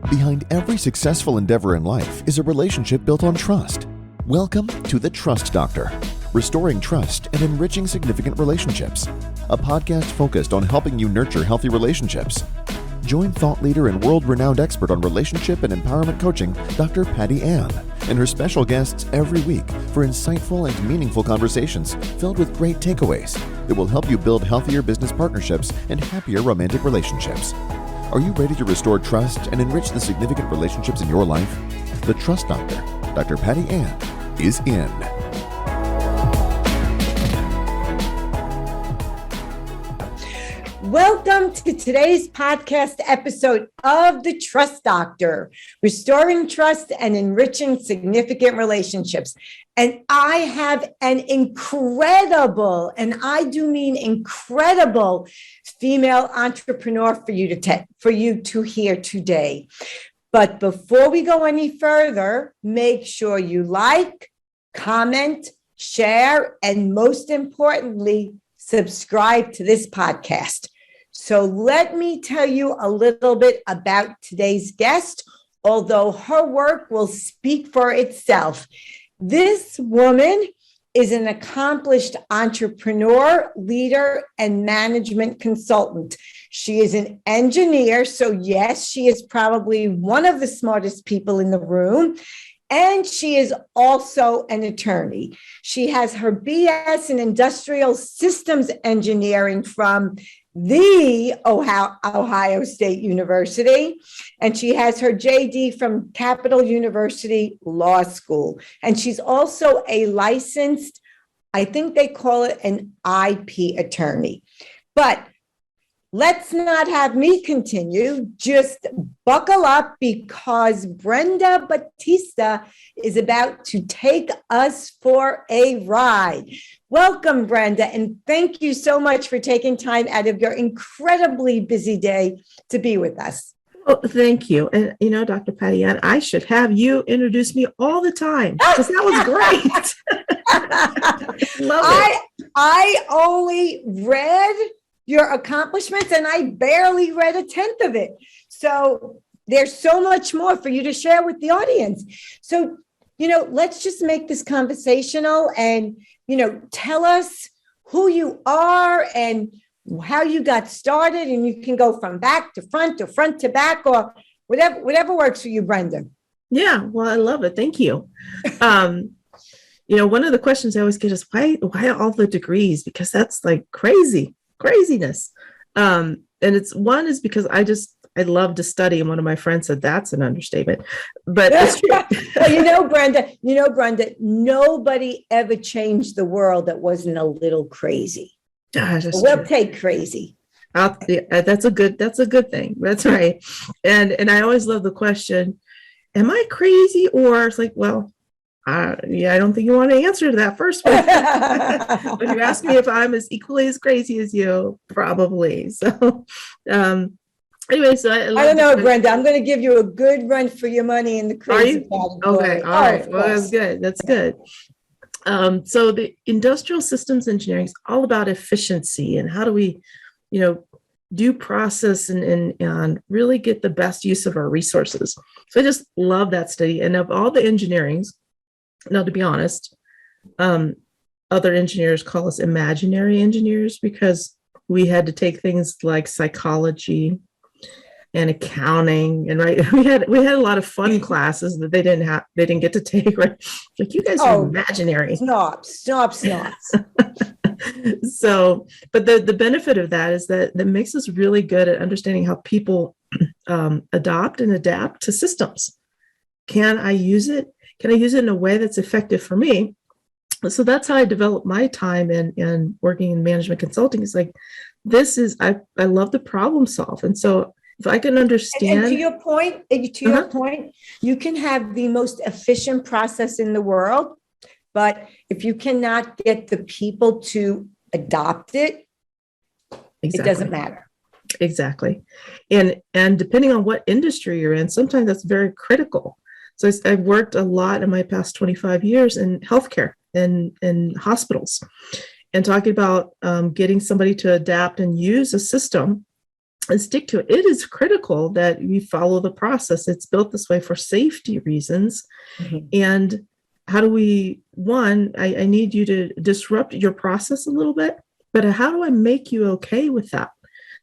Behind every successful endeavor in life is a relationship built on trust. Welcome to The Trust Doctor, restoring trust and enriching significant relationships. A podcast focused on helping you nurture healthy relationships. Join thought leader and world-renowned expert on relationship and empowerment coaching, Dr. Patty Ann, and her special guests every week for insightful and meaningful conversations filled with great takeaways that will help you build healthier business partnerships and happier romantic relationships. Are you ready to restore trust and enrich the significant relationships in your life? The Trust Doctor, Dr. Patty Ann, is in. Welcome to today's podcast episode of The Trust Doctor, restoring trust and enriching significant relationships. And I have an incredible, and I do mean incredible, female entrepreneur for you to hear today. But before we go any further, make sure you like, comment, share, and most importantly, subscribe to this podcast. So let me tell you a little bit about today's guest, although her work will speak for itself. This woman is an accomplished entrepreneur, leader, and management consultant. She is an engineer, so yes, she is probably one of the smartest people in the room. And she is also an attorney. She has her BS in industrial systems engineering from the Ohio State University. And she has her JD from Capital University Law School. And she's also a licensed, I think they call it an IP attorney. But let's not have me continue. Just buckle up because Brenda Batista is about to take us for a ride. Welcome, Brenda, and thank you so much for taking time out of your incredibly busy day to be with us. Well, thank you. And, Dr. Patty Ann, I should have you introduce me all the time because that was great. Love it. I only read your accomplishments, and I barely read a tenth of it. So there's so much more for you to share with the audience. So, let's just make this conversational and, tell us who you are and how you got started. And you can go from back to front to back, or whatever works for you, Brenda. Yeah, well, I love it. Thank you. One of the questions I always get is why all the degrees? Because that's like craziness. And is because I love to study. And one of my friends said, that's an understatement, but it's true. Well, Brenda, nobody ever changed the world that wasn't a little crazy. Gosh, we'll take crazy. That's a good thing. That's right. And I always love the question, am I crazy? Or it's like, well, I don't think you want to answer to that first one. But you ask me if I'm as equally as crazy as you, probably. So, anyway, so I don't know, Brenda. I'm going to give you a good run for your money in the crazy category. Okay, all right. Well, that's good. That's good. So the industrial systems engineering is all about efficiency and how do we, do process and really get the best use of our resources. So I just love that study. And of all the engineerings, now, to be honest, other engineers call us imaginary engineers because we had to take things like psychology and accounting, and we had a lot of fun classes that they didn't get to take. Right, like you guys are imaginary. Snobs. So, but the benefit of that is that makes us really good at understanding how people adopt and adapt to systems. Can I use it? Can I use it in a way that's effective for me? So that's how I developed my time in working in management consulting. It's like, I love the problem solve. And so if I can understand. And to your point, you can have the most efficient process in the world, but if you cannot get the people to adopt it, It doesn't matter. Exactly. And depending on what industry you're in, sometimes that's very critical. So I've worked a lot in my past 25 years in healthcare and in hospitals, and talking about getting somebody to adapt and use a system and stick to it. It is critical that we follow the process. It's built this way for safety reasons. Mhm. And how do we, I need you to disrupt your process a little bit, but how do I make you okay with that?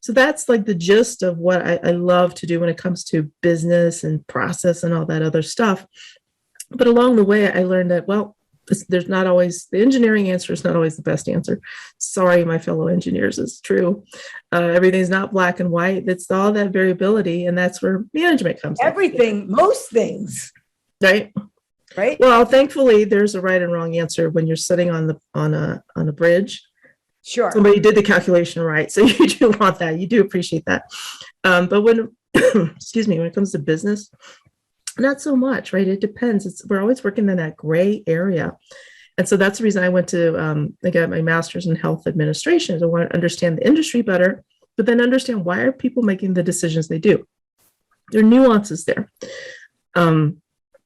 So that's like the gist of what I love to do when it comes to business and process and all that other stuff. But along the way, I learned that, well, there's not always, the engineering answer is not always the best answer. Sorry, my fellow engineers, it's true. Everything's not black and white. It's all that variability. And that's where management comes in. Everything, most things. Right. Right. Well, thankfully, there's a right and wrong answer when you're sitting on a bridge. Sure. Somebody did the calculation right. So you do want that. You do appreciate that. But when, excuse me, when it comes to business, not so much, right? It depends. We're always working in that gray area. And so that's the reason I went to, I got my master's in health administration. I want to understand the industry better, but then understand why are people making the decisions they do? There are nuances there. And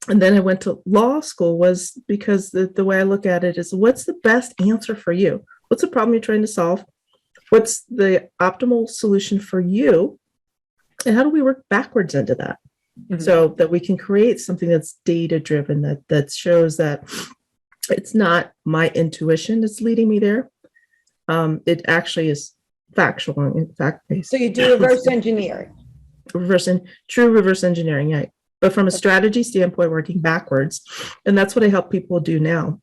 then I went to law school was because the way I look at it is what's the best answer for you? What's the problem you're trying to solve? What's the optimal solution for you? And how do we work backwards into that? Mm-hmm. So that we can create something that's data driven, that shows that it's not my intuition that's leading me there. It actually is factual and fact-based. So you do reverse engineering. True reverse engineering, yeah. But from a strategy standpoint, working backwards. And that's what I help people do now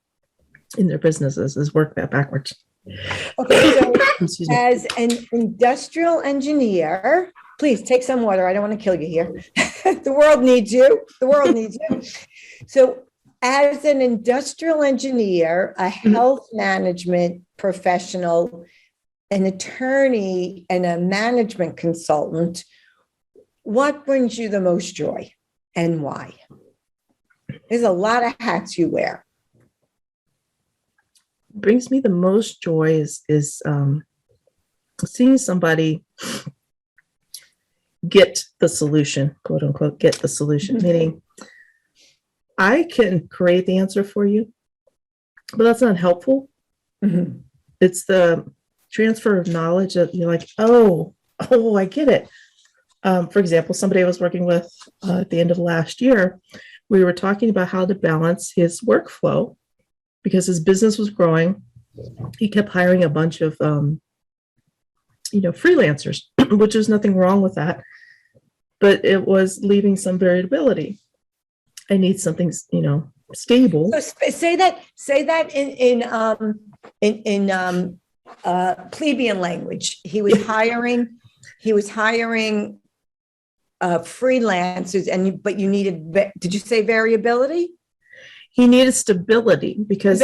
in their businesses is work that backwards. Okay, so as an industrial engineer, please take some water. I don't want to kill you here. The world needs you. The world needs you. So as an industrial engineer, a health management professional, an attorney, and a management consultant, what brings you the most joy and why? There's a lot of hats you wear. Brings me the most joy is seeing somebody get the solution, quote unquote, get the solution, meaning I can create the answer for you, but that's not helpful. Mm-hmm. It's the transfer of knowledge that you're like, oh, I get it. For example, somebody I was working with at the end of last year, we were talking about how to balance his workflow because his business was growing. He kept hiring a bunch of, freelancers, which is nothing wrong with that, but it was leaving some variability. I need something, stable. So say that in plebeian language. He was hiring freelancers, but you needed. Did you say variability? He needed stability because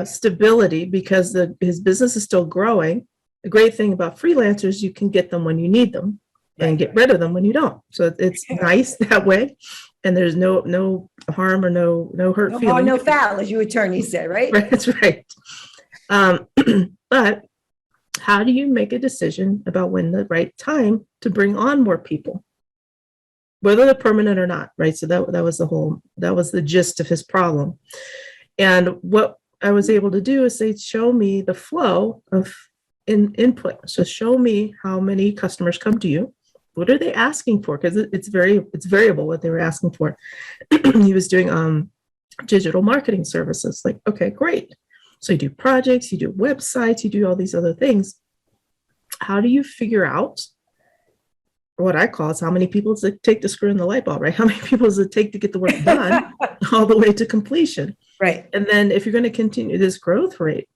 stability because his business is still growing. The great thing about freelancers, you can get them when you need them and get rid of them when you don't. So it's nice that way. And there's no harm or no hurt feeling. No harm, no foul, as you attorneys say, right? Right, that's right. But how do you make a decision about when the right time to bring on more people? Whether they're permanent or not, right? So that was the gist of his problem. And what I was able to do is say, show me the flow of input. So show me how many customers come to you. What are they asking for? Because it's variable what they were asking for. He was doing digital marketing services. Like, okay, great. So you do projects, you do websites, you do all these other things. How do you figure out what I call is how many people does it take to screw in the light bulb, right? How many people does it take to get the work done all the way to completion? Right. And then if you're going to continue this growth rate,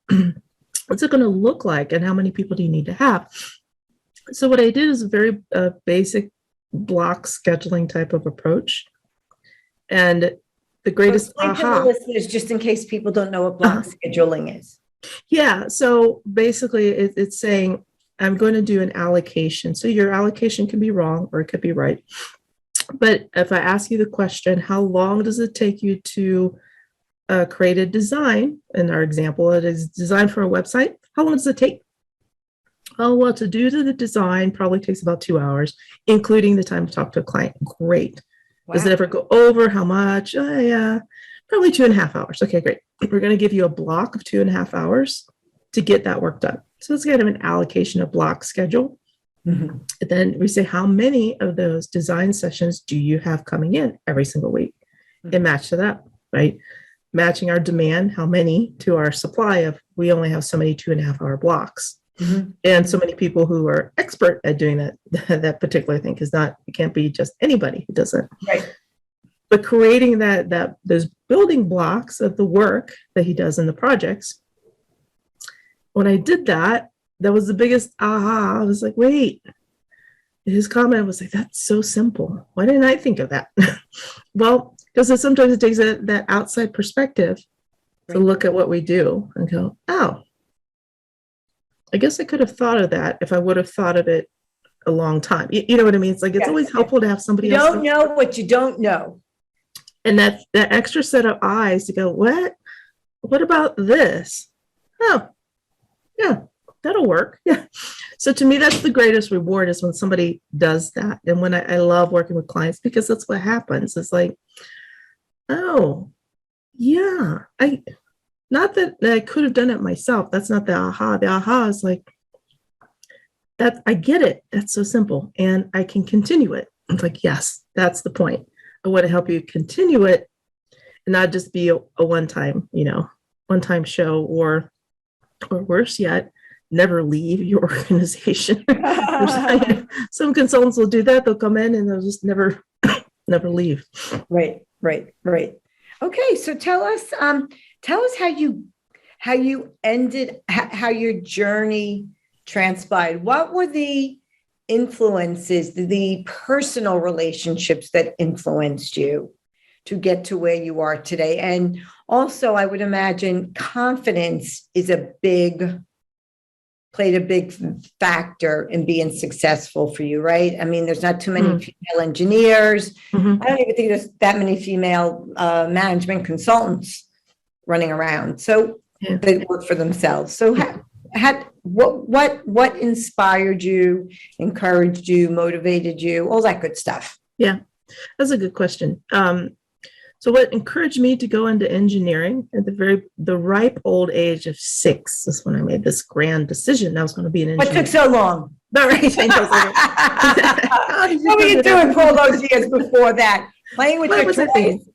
what's it going to look like and how many people do you need to have? So what I did is a very basic block scheduling type of approach. And the greatest aha. Listeners, just in case people don't know what block scheduling is. Yeah. So basically it's saying, I'm going to do an allocation. So your allocation can be wrong or it could be right. But if I ask you the question, how long does it take you to create a design? In our example, it is design for a website. How long does it take? Oh, well, to do the design probably takes about 2 hours, including the time to talk to a client. Great. Wow. Does it ever go over? How much? Yeah, probably 2.5 hours. Okay, great. We're going to give you a block of 2.5 hours to get that work done. So it's kind of an allocation of block schedule. Mhm. And then we say, how many of those design sessions do you have coming in every single week? And match to that, right? Matching our demand, how many, to our supply of, we only have so many 2.5-hour blocks. Mhm. And so many people who are expert at doing that particular thing, because it can't be just anybody who does it. Right. But creating those building blocks of the work that he does in the projects. When I did that, that was the biggest aha. I was like, wait, his comment was like, that's so simple. Why didn't I think of that? Well, because sometimes it takes that outside perspective to look at what we do and go, oh, I guess I could have thought of that if I would have thought of it a long time. You know what I mean? It's like, it's always helpful to have somebody else. You don't know what you don't know. And that extra set of eyes to go, what about this? Oh, yeah, that'll work. Yeah. So to me, that's the greatest reward, is when somebody does that. And when I love working with clients, because that's what happens. It's like, oh, yeah, not that I could have done it myself. That's not the aha. The aha is like, that I get it. That's so simple. And I can continue it. It's like, yes, that's the point. I want to help you continue it and not just be a one-time show, or worse yet, never leave your organization. Some consultants will do that. They'll come in and they'll just never leave. Right. Okay. So tell us how you ended, how your journey transpired. What were the influences, the personal relationships that influenced you to get to where you are today? And also, I would imagine confidence played a big factor in being successful for you, right? I mean, there's not too many female engineers. Mm-hmm. I don't even think there's that many female management consultants running around. So they work for themselves. So what inspired you, encouraged you, motivated you, all that good stuff? Yeah, that's a good question. So what encouraged me to go into engineering at the ripe old age of 6 is when I made this grand decision I was going to be an engineer. What took so long? All right. What were you doing for all those years before that? Playing with your toys?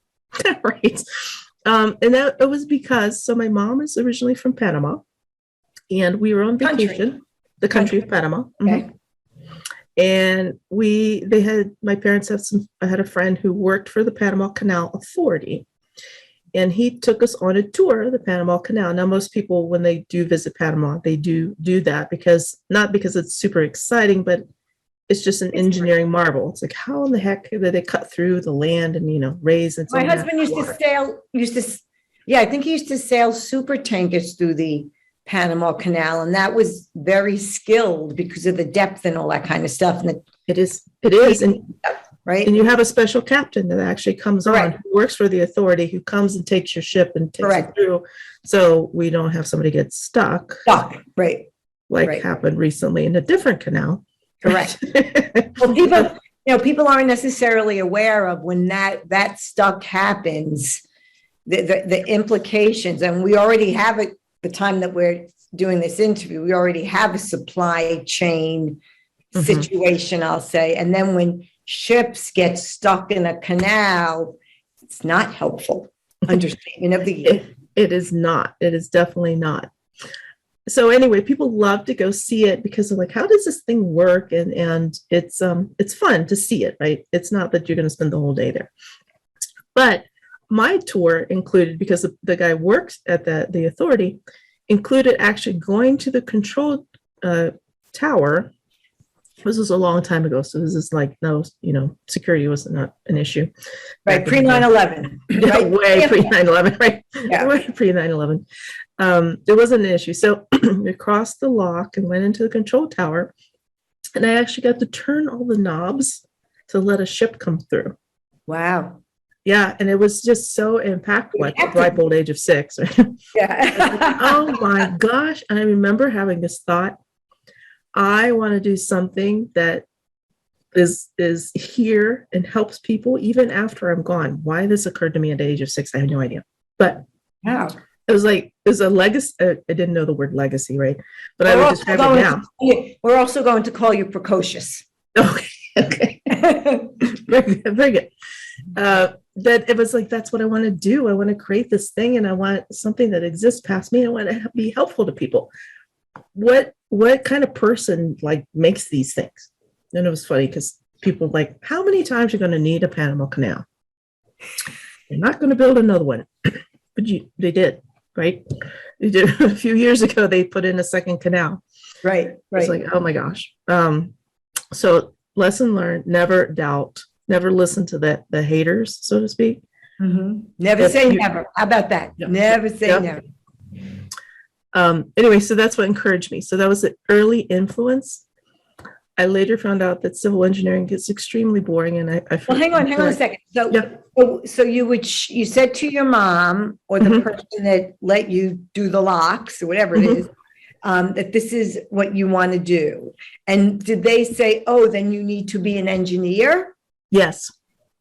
Right. And that it was because, so my mom is originally from Panama, and we were on vacation, the country of Panama. Okay. Mm-hmm. And my parents I had a friend who worked for the Panama Canal Authority, and he took us on a tour of the Panama Canal. Now, most people, when they do visit Panama, they do that not because it's super exciting, but it's just an engineering marvel. It's like, how in the heck did they cut through the land and, raise it? My husband I think he used to sail super tankers through the Panama Canal, and that was very skilled because of the depth and all that kind of stuff. And it is, and right. And you have a special captain that actually comes Correct. on, who works for the authority, who comes and takes your ship and takes it through, so we don't have somebody get stuck. Right. Happened recently in a different canal. Correct. Well, people aren't necessarily aware of when that stuck happens, the implications, and we already have it. The time that we're doing this interview, we already have a supply chain situation, I'll say. And then when ships get stuck in a canal, it's not helpful. Understatement of the year. It is not. It is definitely not. So anyway, people love to go see it because they're like, how does this thing work? And it's fun to see it, right? It's not that you're going to spend the whole day there. But my tour included, because the guy works at the authority, included actually going to the control tower. This was a long time ago, so this is like, no, security was not an issue. Right, pre 9/11. Right? Way pre 9/11, right? Yeah. Way pre 9/11. There wasn't an issue. So we crossed the lock and went into the control tower, and I actually got to turn all the knobs to let a ship come through. Wow. Yeah, and it was just so impactful at the ripe old age of 6. Yeah. Oh my gosh. And I remember having this thought, I want to do something that is here and helps people even after I'm gone. Why this occurred to me at the age of 6, I have no idea. But wow. it was a legacy. I didn't know the word legacy, right? But I would describe it now. We're also going to call you precocious. Okay. Okay. Very good. Very good. That it was like, that's what I want to do. I want to create this thing, and I want something that exists past me. I want to be helpful to people. What kind of person like makes these things? And it was funny because people were like, how many times are you going to need a Panama Canal? You're not going to build another one. But they did, right? They did. A few years ago, they put in a second canal. Right. It's like, oh my gosh. So lesson learned, never doubt, never listen to the haters, so to speak. Mm-hmm. Never say never. How about that? Yep. Never say never. Anyway, so that's what encouraged me. So that was the early influence. I later found out that civil engineering gets extremely boring, and I well, hang on a second. So you said to your mom or the person that let you do the locks or whatever it is, that this is what you want to do. And did they say, oh, then you need to be an engineer? Yes.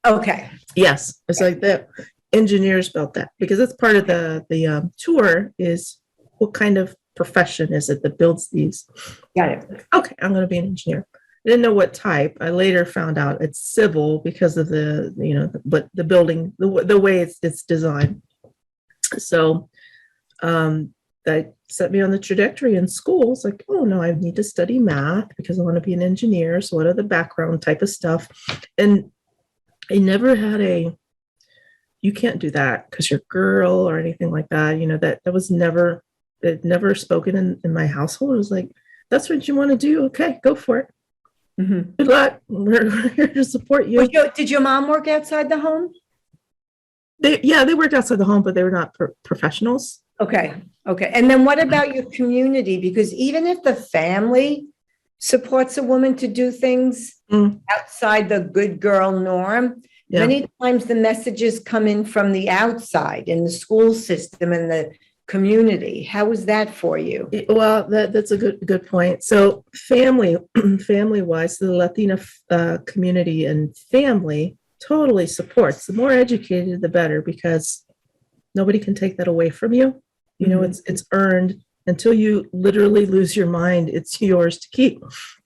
Okay. Yes. It's like the engineers built that, because that's part of the tour is what kind of profession is it that builds these? Got it. Okay, I'm going to be an engineer. I didn't know what type. I later found out it's civil because of but the building, the way it's designed. So that set me on the trajectory in school. It's like, oh no, I need to study math because I want to be an engineer. So what are the background type of stuff? And I never had you can't do that because you're a girl or anything like that. That was never spoken in my household. It was like, that's what you want to do. Okay, go for it. Mm-hmm. Good luck. We're here to support you. Did your mom work outside the home? They worked outside the home, but they were not professionals. Okay. And then what about your community? Because even if the family supports a woman to do things outside the good girl norm, many times the messages come in from the outside in the school system and the community. How was that for you? Well, that's a good point. So family wise, the Latina community and family totally supports. The more educated, the better, because nobody can take that away from you. It's earned until you literally lose your mind. It's yours to keep.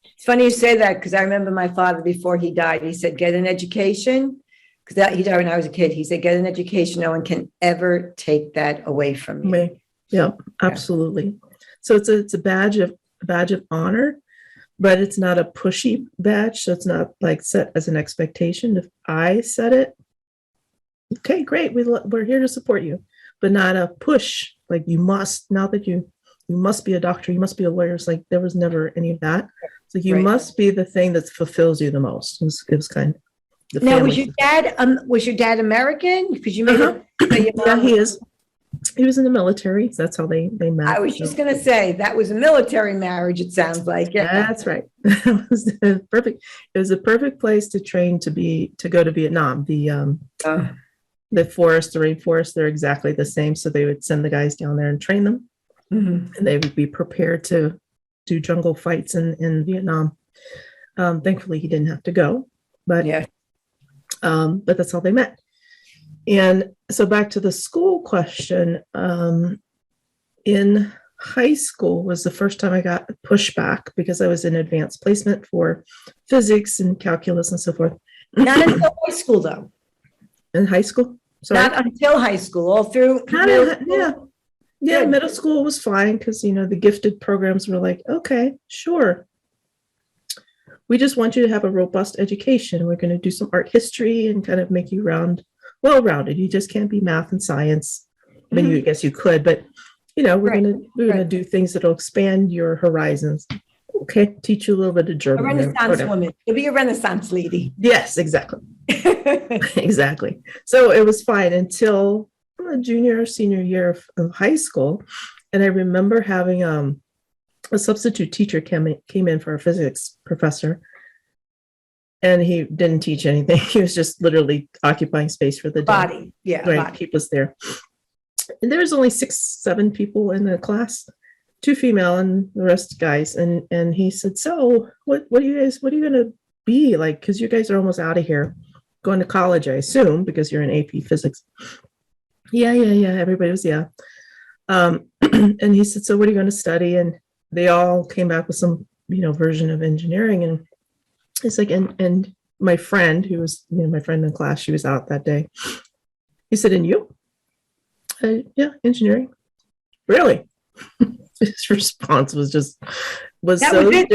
It's funny you say that, because I remember my father, before he died, he said, get an education. Because he died when I was a kid. He said, get an education. No one can ever take that away from you. Yeah, absolutely. So it's a badge of honor, but it's not a pushy badge. So it's not like set as an expectation. If I said it, okay, great. We're here to support you, but not a push. Like you must, now that you must be a doctor, you must be a lawyer. It's like there was never any of that. So you must be the thing that fulfills you the most. It was kind of. Now, was your dad American? Because you made yeah, he is. He was in the military. So that's how they met. I was just going to say that was a military marriage. It sounds like. Yeah. That's right. It was perfect. It was a perfect place to train to go to Vietnam. The forest, the rainforest, they're exactly the same. So they would send the guys down there and train them, and they would be prepared to do jungle fights in Vietnam. Thankfully, he didn't have to go, but but that's how they met. And so back to the school question, in high school was the first time I got pushback because I was in advanced placement for physics and calculus and so forth. Not until high school, though. In high school? Sorry? Not until high school, all through. Yeah, middle school was fine because, the gifted programs were like, okay, sure. We just want you to have a robust education. We're going to do some art history and kind of make you well-rounded. You just can't be math and science. I mean, I guess you could, but we're going to do things that'll expand your horizons. Okay, teach you a little bit of German. A Renaissance woman. You'll be a Renaissance lady. Yes, exactly. Exactly. So it was fine until junior or senior year of high school, and I remember having a substitute teacher came in for a physics professor. And he didn't teach anything. He was just literally occupying space for the body. Yeah. Right. Body. Keep us there. And there was only 6-7 people in the class, 2 female and the rest guys. And he said, so what are you going to be like? Because you guys are almost out of here, going to college, I assume, because you're in AP physics. Yeah. Everybody was, yeah. And he said, so what are you going to study? And they all came back with some, version of engineering. And it's like, and my friend, who was, my friend in class, she was out that day. He said, and you? Yeah, engineering. Really? His response was so really?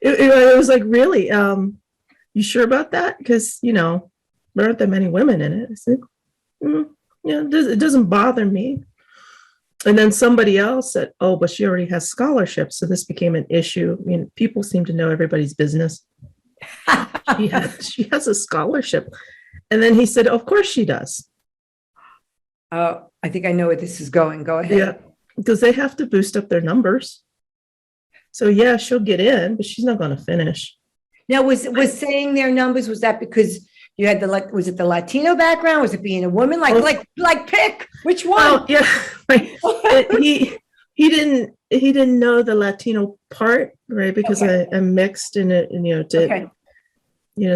It was like, really? You sure about that? Because, there aren't that many women in it. I said, it doesn't bother me. And then somebody else said, oh, but she already has scholarships. So this became an issue. People seem to know everybody's business. She has a scholarship. And then he said, of course she does. Oh, I think I know where this is going. Go ahead. Yeah, because they have to boost up their numbers. So yeah, she'll get in, but she's not going to finish. Now, was saying their numbers, was that because you had was it the Latino background? Was it being a woman? Like pick which one? Oh, yeah. he didn't know the Latino part, right? Because okay. I'm mixed in it, and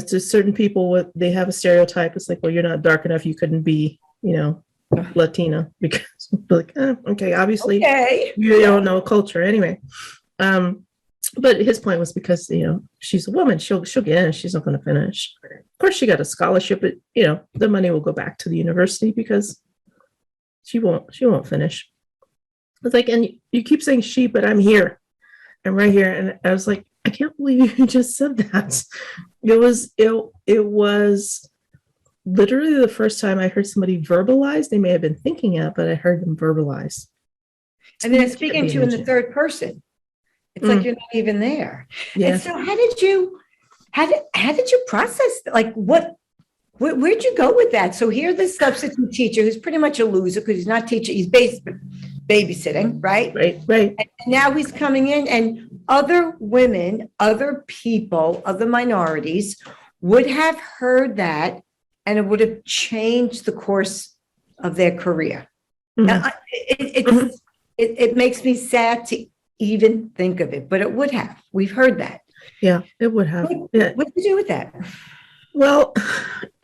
to certain people, they have a stereotype. It's like, well, you're not dark enough, you couldn't be, Latina, because like, okay, obviously you don't know culture anyway. But his point was because, she's a woman, she'll get in, she's not going to finish. Of course, she got a scholarship, but, the money will go back to the university because she won't finish. It's like, and you keep saying she, but I'm here. I'm right here. And I was like, I can't believe you just said that. It was literally the first time I heard somebody verbalize. They may have been thinking it, but I heard them verbalize. And then speaking to you in the third person. It's like you're not even there. Yeah. And so how did you process, like, where'd you go with that? So here, this substitute teacher who's pretty much a loser because he's not teaching, he's babysitting, right? Right. And now he's coming in, and other women, other people, other minorities would have heard that, and it would have changed the course of their career. Mm-hmm. Now, it makes me sad to even think of it, but it would have. We've heard that. Yeah, it would have. What do you do with that? Well,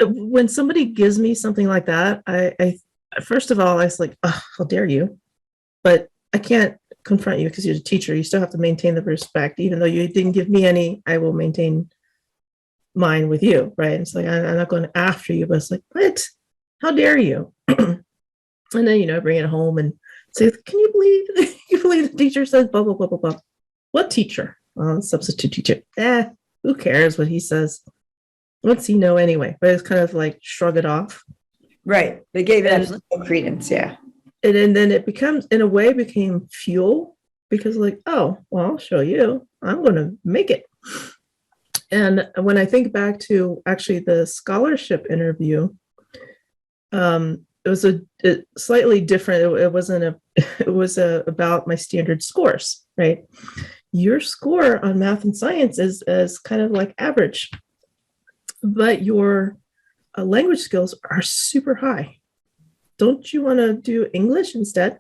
when somebody gives me something like that, I first of all, I was like, oh, how dare you? But I can't confront you because you're a teacher. You still have to maintain the respect. Even though you didn't give me any, I will maintain mine with you, right? It's like, I'm not going after you, but it's like, what? How dare you? And then, bring it home and say, can you believe the teacher says blah, blah, blah, blah, blah. What teacher? Substitute teacher. Who cares what he says? What's he know anyway? But it's kind of like shrug it off. Right. They gave it absolute no credence. Yeah. And then it became fuel because like, oh, well, I'll show you. I'm going to make it. And when I think back to actually the scholarship interview, it was a slightly different. It was about my standard scores, right? Your score on math and science is kind of like average, but your language skills are super high. Don't you want to do English instead,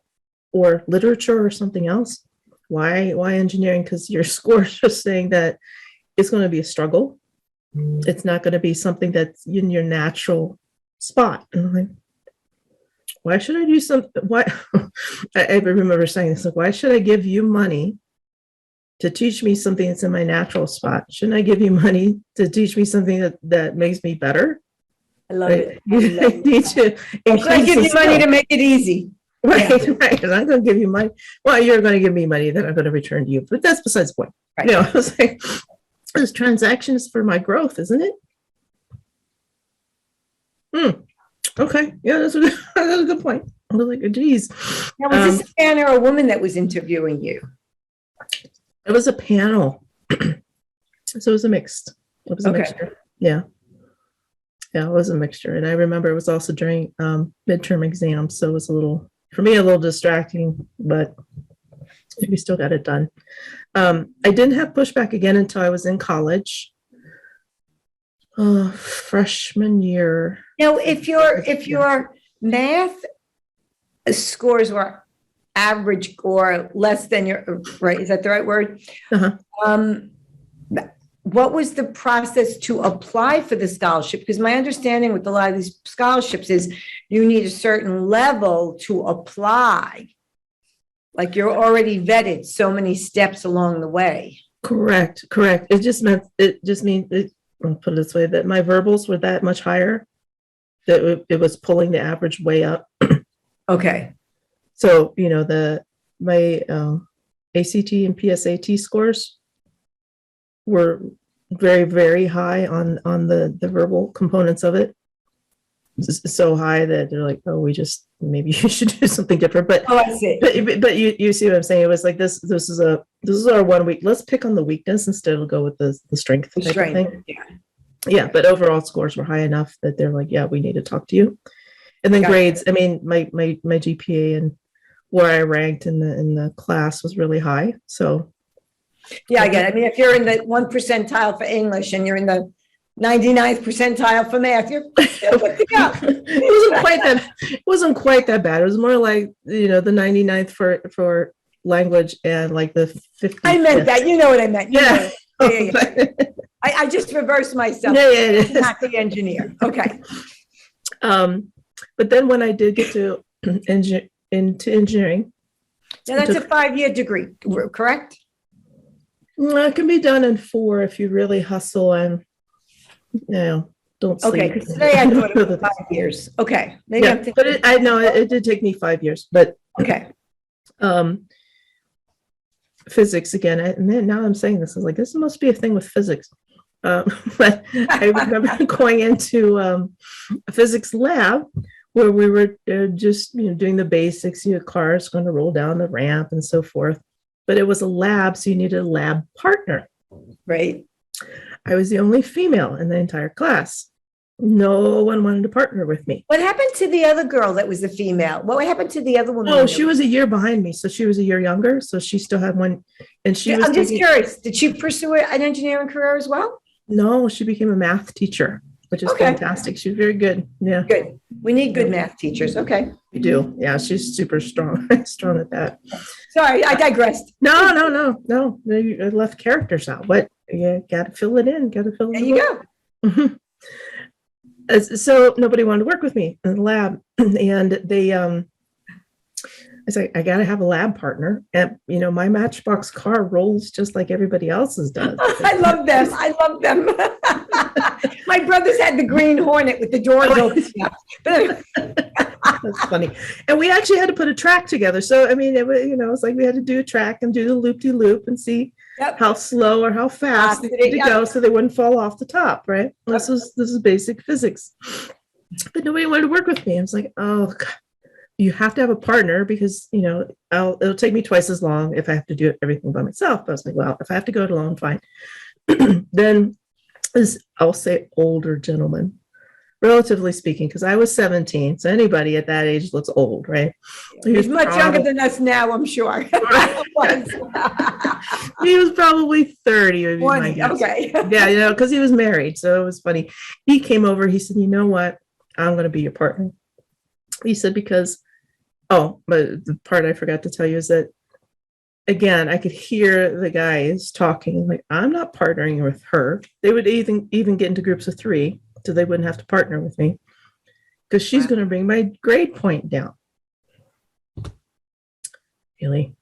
or literature or something else? Why engineering? Because your score is just saying that it's going to be a struggle. It's not going to be something that's in your natural spot. And I'm like, why should I do something? Why? I remember saying this, like, why should I give you money to teach me something that's in my natural spot? Shouldn't I give you money to teach me something that makes me better? I love it. I give you money to make it easy. Right. I'm going to give you money. Well, you're going to give me money that I'm going to return to you. But that's besides the point. Right. I was like, this transaction is for my growth, isn't it? Okay. Yeah, that's a good point. I was like, geez. Now, was this a man or a woman that was interviewing you? It was a panel. So it was a mixture. Yeah. Yeah, it was a mixture. And I remember it was also during midterm exams. So it was a little distracting, but we still got it done. I didn't have pushback again until I was in college. Freshman year. Now, if your math scores were average or less than your, right, is that the right word? Uh-huh. what was the process to apply for the scholarship? Because my understanding with a lot of these scholarships is you need a certain level to apply. Like you're already vetted so many steps along the way. Correct. It just means, I'll put it this way, that my verbals were that much higher, that it was pulling the average way up. Okay. So, my ACT and PSAT scores were very, very high on the verbal components of it. So high that they're like, oh, maybe you should do something different. But I see. But you see what I'm saying? It was like this is our 1 week. Let's pick on the weakness instead of go with the strength. The strength. Thing. Yeah. But overall scores were high enough that they're like, yeah, we need to talk to you. And then grades. I mean, my GPA and where I ranked in the class was really high. So yeah, I get it. I mean, if you're in the 1 percentile for English and you're in the 99th percentile for math, you're good to go. It wasn't quite that bad. It was more like, the 99th for language and like the 50th. I meant that. You know what I meant. Yeah. I just reversed myself. Yeah. I'm not the engineer. Okay. But then when I did get to into engineering. Now that's a 5-year degree, correct? It can be done in 4 if you really hustle and don't sleep. Okay, because today I thought it was 5 years. Okay, maybe I'm thinking. But it did take me 5 years. But okay. Physics again, and then now I'm saying this, I was like, this must be a thing with physics. But I remember going into a physics lab where we were just doing the basics. Cars going to roll down the ramp and so forth. But it was a lab, so you needed a lab partner. Right. I was the only female in the entire class. No one wanted to partner with me. What happened to the other girl that was a female? What happened to the other woman? Oh, she was a year behind me, so she was a year younger. So she still had one, and I'm just curious. Did she pursue an engineering career as well? No, she became a math teacher, which is fantastic. She's very good. Yeah, good. We need good math teachers. Okay, we do. Yeah, she's super strong. Strong at that. Sorry, I digressed. No. I left characters out. What? You got to fill it in. There you go. Mm-hmm. So nobody wanted to work with me in the lab, and they I said, I got to have a lab partner. And my Matchbox car rolls just like everybody else's does. I love them. My brothers had the green Hornet with the doors open. That's funny. And we actually had to put a track together. So it was like we had to do a track and do the loop-de-loop and see how slow or how fast they need to go so they wouldn't fall off the top, right? This is basic physics. But nobody wanted to work with me. I was like, oh God, you have to have a partner because it'll take me twice as long if I have to do everything by myself. But I was like, well, if I have to go it alone, fine. Then I'll say older gentleman, relatively speaking, because I was 17. So anybody at that age looks old, right? He's much younger than us now, I'm sure. He was probably 30. Would be my guess. Okay. Yeah, because he was married. So it was funny. He came over. He said, you know what? I'm going to be your partner. He said, but the part I forgot to tell you is that, again, I could hear the guys talking like, I'm not partnering with her. They would even get into groups of 3 so they wouldn't have to partner with me because she's going to bring my grade point down. Really?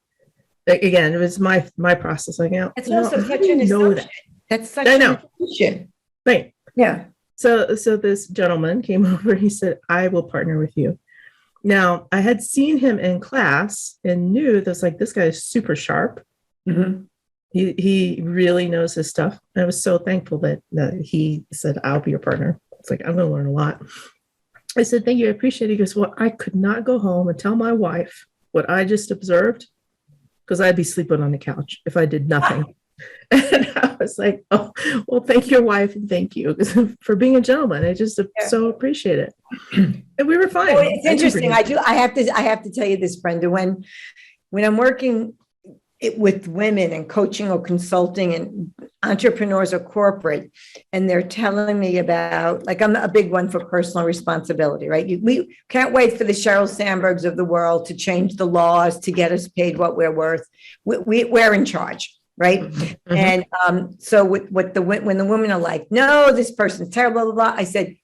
Again, it was my process. Like, it's also such an assumption. That's such an assumption. Right. Yeah. So this gentleman came over and he said, I will partner with you. Now, I had seen him in class and knew that's like, this guy is super sharp. Mm-hmm. He really knows his stuff. And I was so thankful that he said, I'll be your partner. It's like, I'm going to learn a lot. I said, thank you. I appreciate it. He goes, well, I could not go home and tell my wife what I just observed because I'd be sleeping on the couch if I did nothing. And I was like, oh, well, thank your wife and thank you for being a gentleman. I just so appreciate it. And we were fine. Well, it's interesting. I have to tell you this, Brenda, when I'm working with women and coaching or consulting and entrepreneurs or corporate, and they're telling me about, like, I'm a big one for personal responsibility, right? We can't wait for the Sheryl Sandbergs of the world to change the laws to get us paid what we're worth. We're in charge. right? Mm-hmm. And so when the women are like, no, this person's terrible, blah, blah, blah, I said,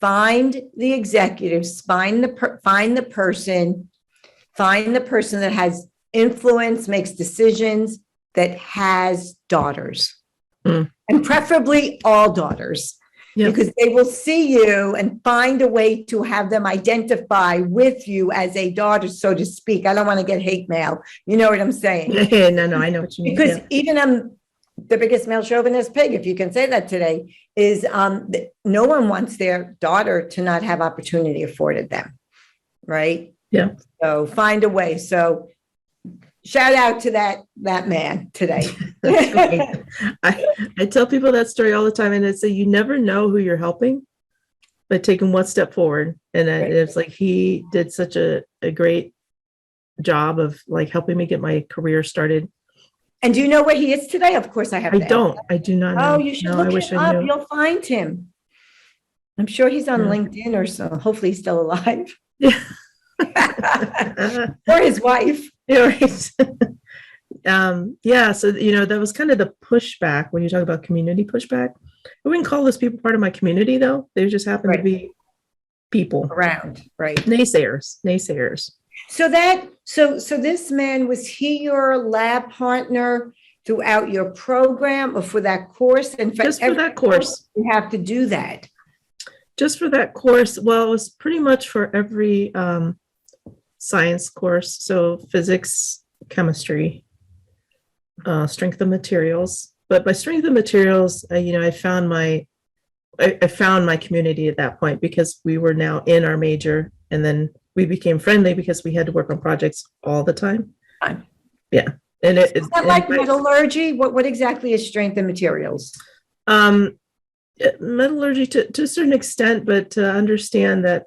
find the executives, find the person that has influence, makes decisions, that has daughters, and preferably all daughters. Yep. Because they will see you and find a way to have them identify with you as a daughter, so to speak. I don't want to get hate mail. You know what I'm saying? No, I know what you mean. Because even the biggest male chauvinist pig, if you can say that today, is no one wants their daughter to not have opportunity afforded them, right? Yeah. So find a way. So shout out to that man today. I tell people that story all the time, and I say you never know who you're helping by taking one step forward. And it's like he did such a great job of like helping me get my career started. And do you know where he is today? Of course, I do not know. Oh, you should look him up. You'll find him. I'm sure he's on LinkedIn or so. Hopefully, he's still alive. Yeah. Or his wife. Yeah, right. So that was kind of the pushback when you talk about community pushback. I wouldn't call those people part of my community, though. They just happen to be people around, right? Naysayers. So this man, was he your lab partner throughout your program, or for that course? And just for that course, you have to do that. Just for that course. Well, it was pretty much for every science course. So physics, chemistry, strength of materials. But by strength of materials, I found my community at that point, because we were now in our major, and then we became friendly because we had to work on projects all the time. Yeah. And it's like metallurgy. What exactly is strength of materials? Metallurgy to a certain extent, but to understand that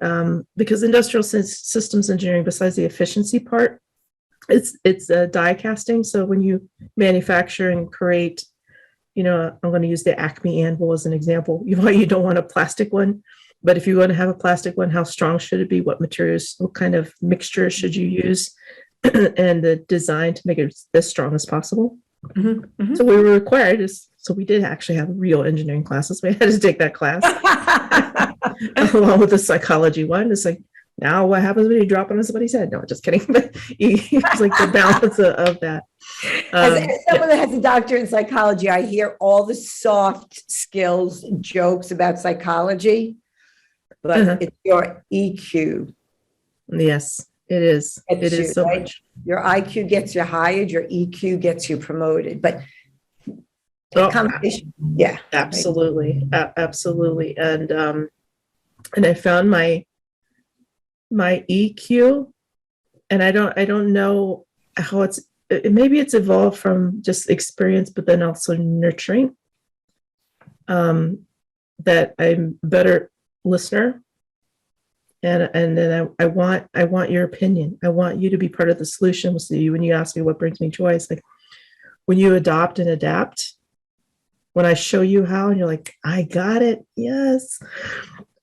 because industrial systems engineering, besides the efficiency part, it's die casting. So when you manufacture and create, I'm going to use the Acme anvil as an example. You don't want a plastic one, but if you're going to have a plastic one, how strong should it be? What materials, what kind of mixture should you use? And the design to make it as strong as possible. Mm-hmm, mm-hmm. So we were required so we did actually have real engineering classes. We had to take that class along with the psychology one. It's like, now what happens when you drop it on somebody's head? No, just kidding. But it's like the balance of that. As someone that has a doctorate in psychology, I hear all the soft skills jokes about psychology, but it's your EQ. Yes, it is. It is so much. Your IQ gets you hired, your EQ gets you promoted. But competition, yeah, absolutely, right? Absolutely. And I found my EQ, and I don't know how maybe it's evolved from just experience, but then also nurturing. That I'm a better listener. And then I want your opinion. I want you to be part of the solution. So when you ask me what brings me joy, it's like when you adopt and adapt, when I show you how and you're like, I got it. Yes.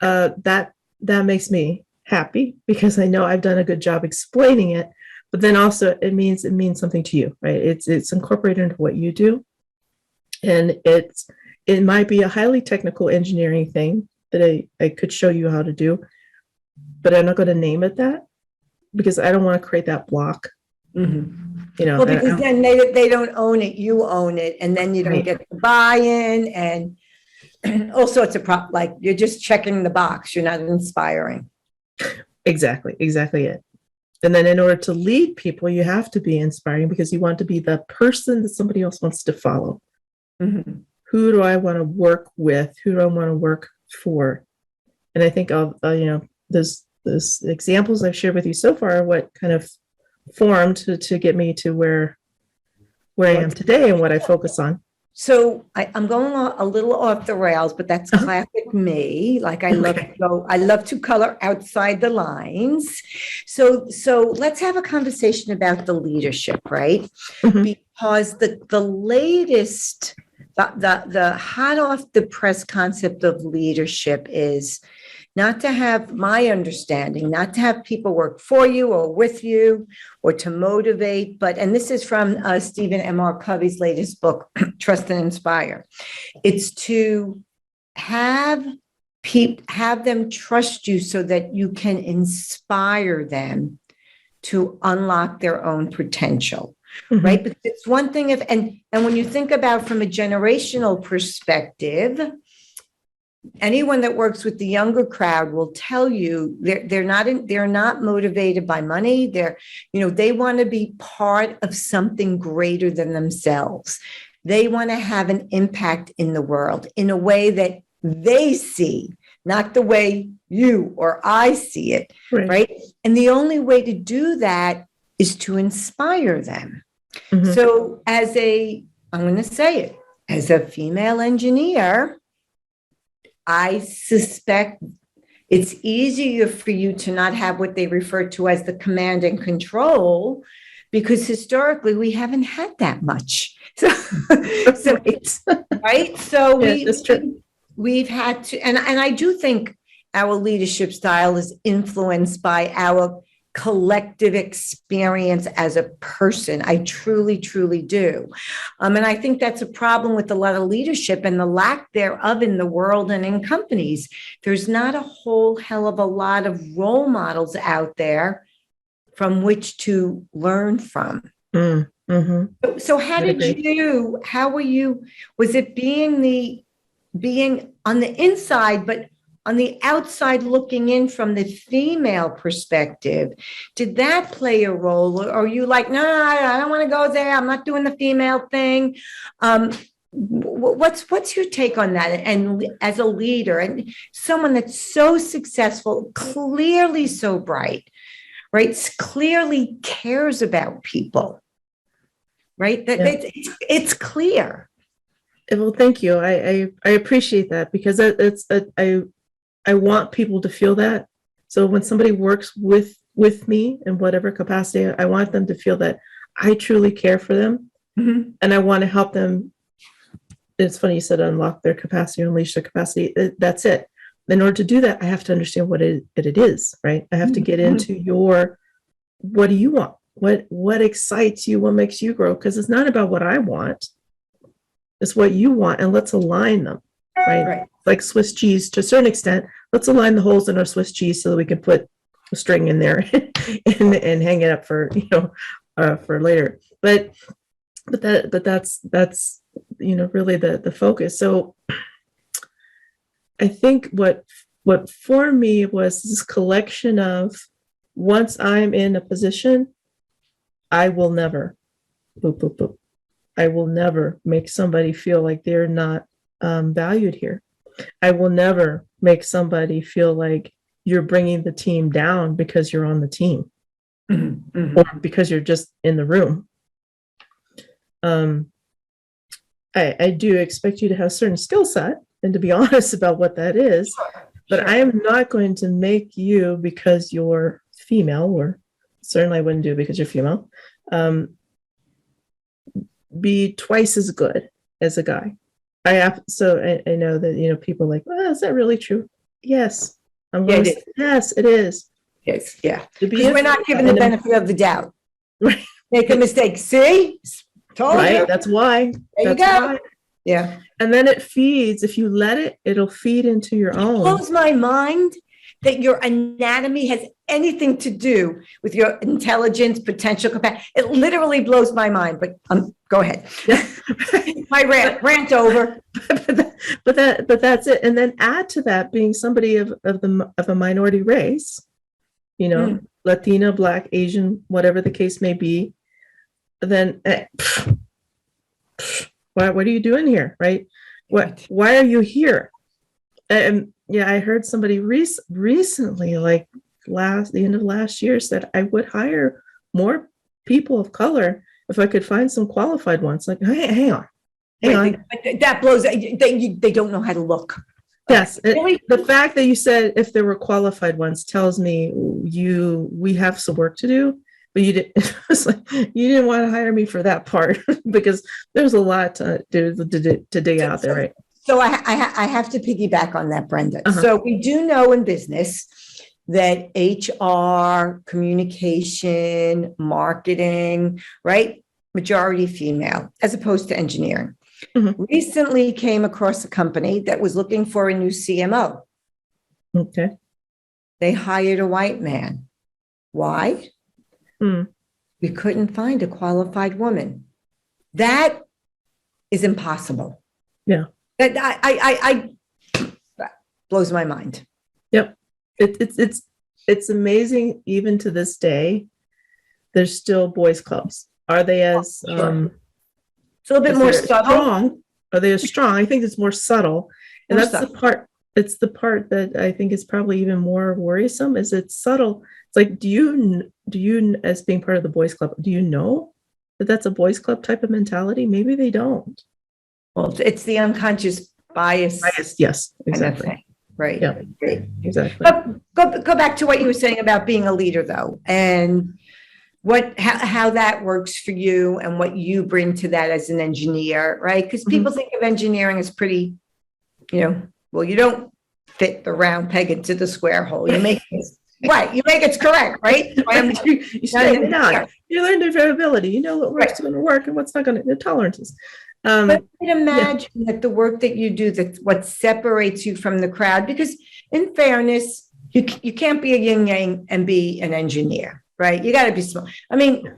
That makes me happy, because I know I've done a good job explaining it, but then also it means something to you, right? It's incorporated into what you do. And it might be a highly technical engineering thing that I could show you how to do, but I'm not going to name it that, because I don't want to create that block. Mm-hmm. Well, because then they don't own it, you own it, and then you don't get the buy-in and all sorts of like you're just checking the box. You're not inspiring. Exactly it. And then in order to lead people, you have to be inspiring, because you want to be the person that somebody else wants to follow. Mm-hmm. Who do I want to work with? Who do I want to work for? And I think those examples I've shared with you so far are what kind of formed to get me to where I am today and what I focus on. So I'm going a little off the rails, but that's classic me. Like I love to color outside the lines. So let's have a conversation about the leadership, right? Mm-hmm. Because the latest, the hot off the press concept of leadership is not to have my understanding, not to have people work for you or with you or to motivate, but, and this is from Stephen M.R. Covey's latest book, Trust and Inspire. It's to have them trust you so that you can inspire them to unlock their own potential. Mm-hmm. Right? Because it's one thing if, and when you think about from a generational perspective, anyone that works with the younger crowd will tell you they're not motivated by money. They want to be part of something greater than themselves. They want to have an impact in the world in a way that they see, not the way you or I see it, right? And the only way to do that is to inspire them. Mm-hmm. So I'm going to say it, as a female engineer, I suspect it's easier for you to not have what they refer to as the command and control, because historically we haven't had that much. So it's right. So we've had to, and I do think our leadership style is influenced by our collective experience as a person. I truly, truly do. And I think that's a problem with a lot of leadership and the lack thereof in the world and in companies. There's not a whole hell of a lot of role models out there from which to learn from. Mm-hmm. So how were you, was it being on the inside, but on the outside looking in from the female perspective, did that play a role? Or are you like, no, I don't want to go there. I'm not doing the female thing. What's your take on that? And as a leader and someone that's so successful, clearly so bright, right? Clearly cares about people, right? It's clear. Well, thank you. I appreciate that, because I want people to feel that. So when somebody works with me in whatever capacity, I want them to feel that I truly care for them. Mm-hmm. And I want to help them. It's funny you said unlock their capacity, unleash their capacity. That's it. In order to do that, I have to understand what it is, right? I have to get into what do you want? What excites you? What makes you grow? Because it's not about what I want. It's what you want, and let's align them, right? Like Swiss cheese, to a certain extent, let's align the holes in our Swiss cheese so that we can put a string in there and hang it up for for later. But that's really the focus. So I think what for me was this collection of, once I'm in a position, I will never boop, boop, boop. I will never make somebody feel like they're not valued here. I will never make somebody feel like you're bringing the team down because you're on the team, mm-hmm. or because you're just in the room. I do expect you to have a certain skill set and to be honest about what that is, but sure. I am not going to make you, because you're female, or certainly I wouldn't do it because you're female, be twice as good as a guy. I know that, people are like, well, is that really true? Yes. Yes, it is. Yes. Yeah. Because we're not given the benefit of the doubt. Right. Make a mistake. See? Right. You. That's why. There you go. Why. Yeah. And then it feeds. If you let it, it'll feed into your own. It blows my mind that your anatomy has anything to do with your intelligence, potential capacity. It literally blows my mind, but go ahead. My rant over. But that's it. And then add to that being somebody of a minority race, Latina, Black, Asian, whatever the case may be. Then what are you doing here, right? Why are you here? And yeah, I heard somebody recently, like the end of last year, said I would hire more people of color if I could find some qualified ones. Like, hang on. That blows. They don't know how to look. Yes, the fact that you said if there were qualified ones tells me we have some work to do. But you didn't want to hire me for that part because there's a lot to dig out there, right? So I have to piggyback on that, Brenda. Uh-huh. So we do know in business that HR, communication, marketing, right? Majority female, as opposed to engineering. Mhm. Recently came across a company that was looking for a new CMO. Okay. They hired a white man. Why? Mm. We couldn't find a qualified woman. That is impossible. Yeah. That blows my mind. Yep. It's amazing. Even to this day, there's still boys clubs. Are they as Sure. It's a little bit is more there subtle. strong? Are they as strong? I think it's more subtle, and More that's the subtle. part. It's the part that I think is probably even more worrisome. Is it's subtle? It's like, do you as being part of the boys club, do you know that that's a boys club type of mentality? Maybe they don't. Well, it's the unconscious bias. Yes, kind of exactly. thing. Right. Yeah. Right. Exactly. But go back to what you were saying about being a leader, though, and how that works for you and what you bring to that as an engineer, right? Because people think of engineering as pretty, well, you don't fit the round peg into the square hole. You make it right. You make it correct, right? You straighten it out. You learn the variability. You know what work's going to work and what's not going to. The tolerances. But I can imagine that the work that you do, that's what separates you from the crowd. Because in fairness, you can't be a yin yang and be an engineer, right? You got to be smart. I mean,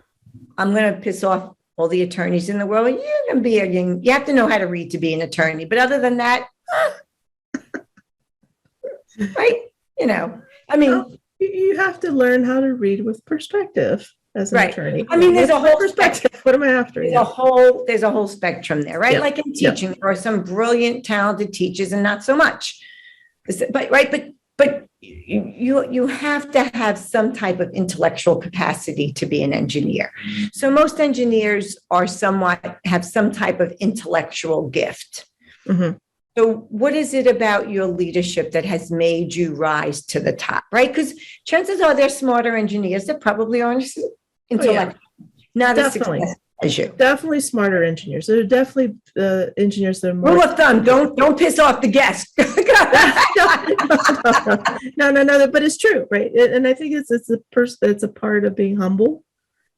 I'm going to piss off all the attorneys in the world. You can be you have to know how to read to be an attorney. But other than that, right? I mean, well, you have to learn how to read with perspective as an attorney. I mean, there's a whole perspective. What am I after? There's a whole spectrum there, right? Like in teaching, there are some brilliant, talented teachers and not so much. But you have to have some type of intellectual capacity to be an engineer. So most engineers have some type of intellectual gift. Mm-hmm. So what is it about your leadership that has made you rise to the top, right? Because chances are they're smarter engineers that probably aren't intellectual, not as successful as you. Definitely smarter engineers. There are definitely engineers that are more. Rule of thumb, don't piss off the guest. No, but it's true, right? And I think it's a part of being humble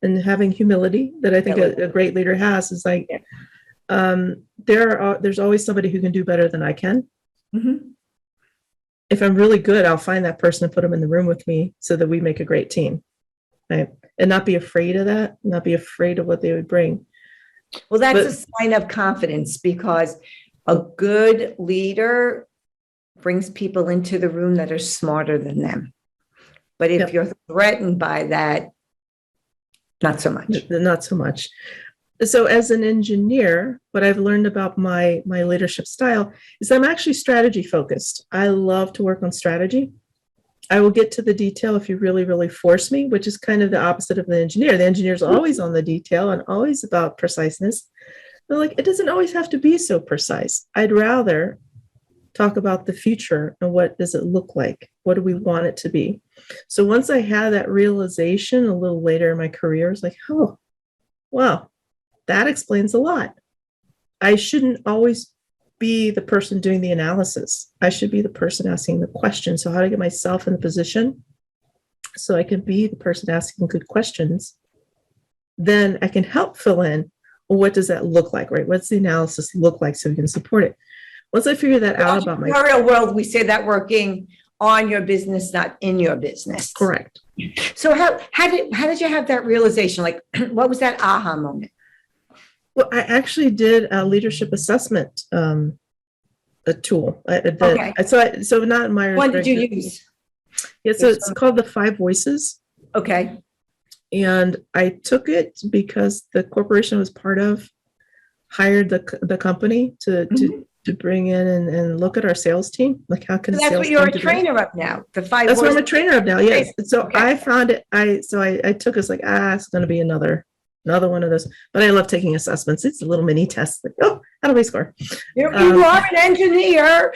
and having humility that I think a great leader has. Is like, there's always somebody who can do better than I can. Mm-hmm. If I'm really good, I'll find that person and put them in the room with me so that we make a great team, right? And not be afraid of that, not be afraid of what they would bring. Well, that's a sign of confidence, because a good leader brings people into the room that are smarter than them. But if you're threatened by that, not so much. Not so much. So as an engineer, what I've learned about my leadership style is I'm actually strategy focused. I love to work on strategy. I will get to the detail if you really, really force me, which is kind of the opposite of the engineer. The engineer is always on the detail and always about preciseness. But like, it doesn't always have to be so precise. I'd rather talk about the future and what does it look like? What do we want it to be? So once I had that realization a little later in my career, it's like, oh, wow, that explains a lot. I shouldn't always be the person doing the analysis. I should be the person asking the question. So how do I get myself in the position so I can be the person asking good questions? Then I can help fill in, well, what does that look like, right? What's the analysis look like so we can support it? Once I figure that out about in the real world, we say that working on your business, not in your business. Correct. So how did you have that realization? Like, what was that aha moment? Well, I actually did a leadership assessment, a tool. Okay. So not Myers. What did you use? Yeah, so it's called the 5 Voices. Okay. And I took it because the corporation I was part of hired the company to bring in and look at our sales team. Like, how can that's what you're a trainer of now. The 5 That's voices. what I'm a trainer of now. Yes. So I found it. I took it. It's like, it's going to be another one of those. But I love taking assessments. It's a little mini test. Like, oh, how do I score? You are an engineer.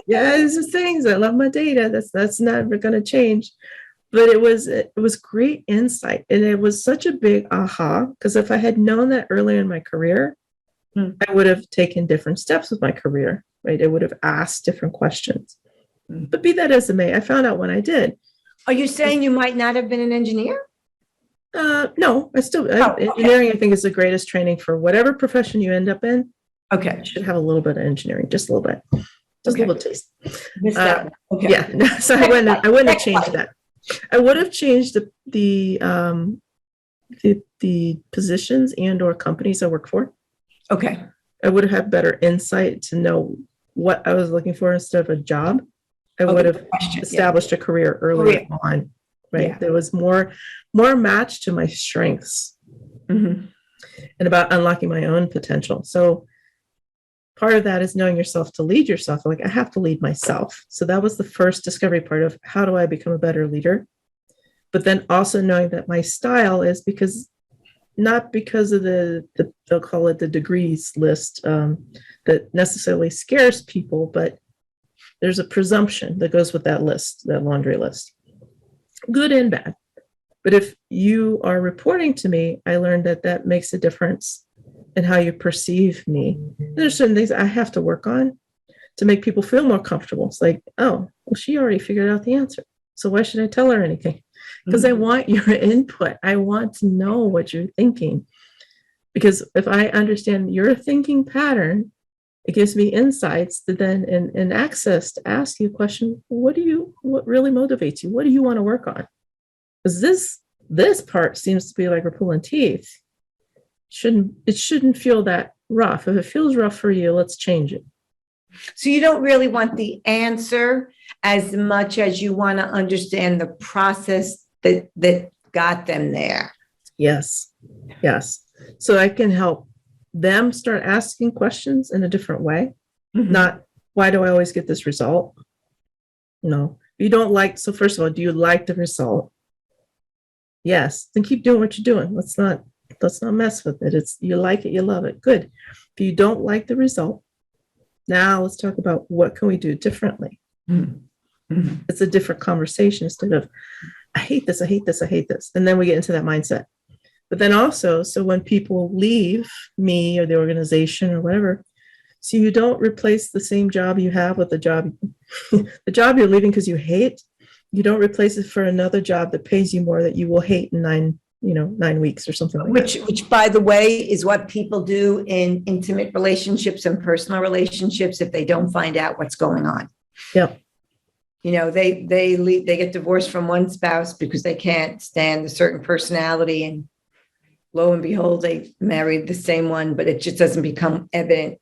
These are things. I love my data. That's never going to change. But it was great insight, and it was such a big aha, because if I had known that earlier in my career, I would have taken different steps with my career. right? It would have asked different questions. But be that as it may, I found out when I did. Are you saying you might not have been an engineer? No, engineering, I think, is the greatest training for whatever profession you end up in. Okay. You should have a little bit of engineering, just a little bit, just a little taste. Missed that one. Okay. Yeah, so I wouldn't have changed that. I would have changed the positions and or companies I work for. Okay. I would have had better insight to know what I was looking for instead of a job. I would have established a career earlier on, right? Yeah. There was more match to my strengths and about unlocking my own potential. So part of that is knowing yourself to lead yourself. Like, I have to lead myself. So that was the first discovery part of how do I become a better leader? But then also knowing that my style is not because of they'll call it the degrees list that necessarily scares people, but there's a presumption that goes with that list, that laundry list, good and bad. But if you are reporting to me, I learned that makes a difference in how you perceive me. There's certain things I have to work on to make people feel more comfortable. It's like, oh, well, she already figured out the answer, so why should I tell her anything? Because I want your input. I want to know what you're thinking. Because if I understand your thinking pattern, it gives me insights to then and access to ask you a question. What really motivates you? What do you want to work on? Because this part seems to be like we're pulling teeth. It shouldn't feel that rough. If it feels rough for you, let's change it. So you don't really want the answer as much as you want to understand the process that got them there. Yes. So I can help them start asking questions in a different way. Not, why do I always get this result? No, you don't like. So first of all, do you like the result? Yes. Then keep doing what you're doing. Let's not mess with it. You like it, you love it. Good. If you don't like the result, now let's talk about what can we do differently. It's a different conversation instead of, I hate this, I hate this, I hate this. And then we get into that mindset. But then also, so when people leave me or the organization or whatever, so you don't replace the same job you have with the job you're leaving because you hate. You don't replace it for another job that pays you more that you will hate in 9 weeks or something like that. Which, by the way, is what people do in intimate relationships and personal relationships if they don't find out what's going on. Yeah. They leave, they get divorced from one spouse because they can't stand a certain personality, and lo and behold, they married the same one, but it just doesn't become evident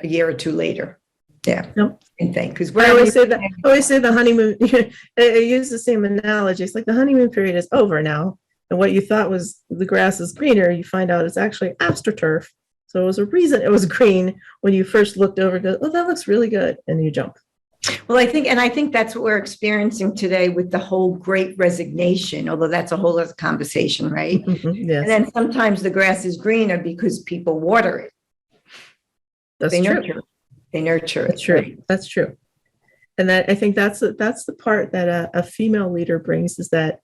a year or two later. Yeah. Yep. And because I always say the honeymoon. I use the same analogy. It's like the honeymoon period is over now. And what you thought was the grass is greener, you find out it's actually astroturf. So it was a reason it was green when you first looked over and go, oh, that looks really good. And you jump. Well, I think that's what we're experiencing today with the whole great resignation, although that's a whole other conversation, right? Yes. And then sometimes the grass is greener because people water it. That's true. They nurture it. That's true. Right? That's true. And I think that's the part that a female leader brings, is that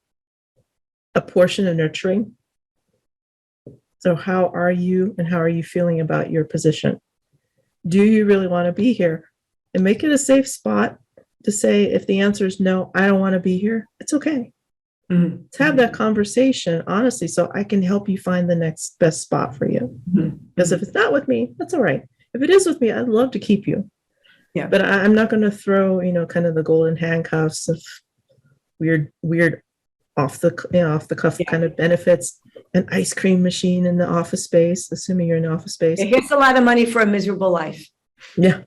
a portion of nurturing. So how are you and how are you feeling about your position? Do you really want to be here? And make it a safe spot to say, if the answer is no, I don't want to be here, it's okay. Let's have that conversation honestly, so I can help you find the next best spot for you. Because if it's not with me, that's all right. If it is with me, I'd love to keep you. Yeah. But I'm not going to throw, kind of the golden handcuffs of weird off the cuff kind of benefits, an ice cream machine in the office space, assuming you're in the office space. Here's a lot of money for a miserable life. Yeah.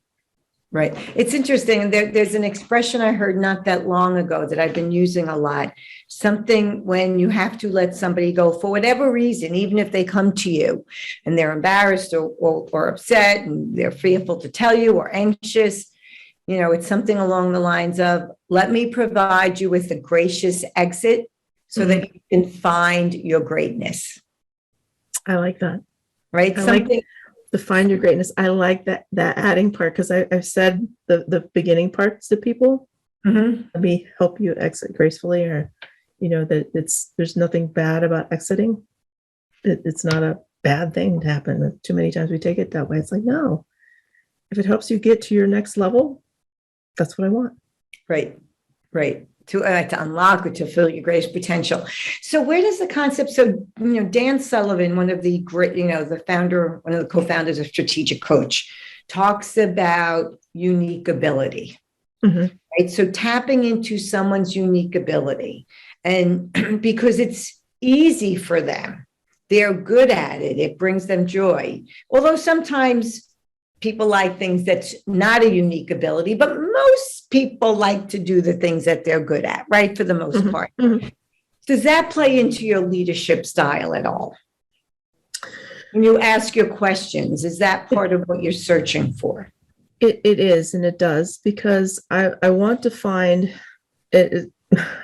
Right. It's interesting. There's an expression I heard not that long ago that I've been using a lot. Something when you have to let somebody go for whatever reason, even if they come to you and they're embarrassed or upset and they're fearful to tell you or anxious, it's something along the lines of, let me provide you with a gracious exit so that you can find your greatness. I like that. Right. To find your greatness. I like that adding part, because I've said the beginning parts to people. Let me help you exit gracefully, or that there's nothing bad about exiting. It's not a bad thing to happen. Too many times we take it that way. It's like, no, if it helps you get to your next level, that's what I want. Right. To unlock or to fill your greatest potential. So where does the concept, Dan Sullivan, one of the great, the founder, one of the co-founders of Strategic Coach, talks about unique ability, right? So tapping into someone's unique ability, and because it's easy for them, they're good at it. It brings them joy. Although sometimes people like things that's not a unique ability, but most people like to do the things that they're good at, right? For the most part. Does that play into your leadership style at all? When you ask your questions, is that part of what you're searching for? It is, and it does, because I want to find it.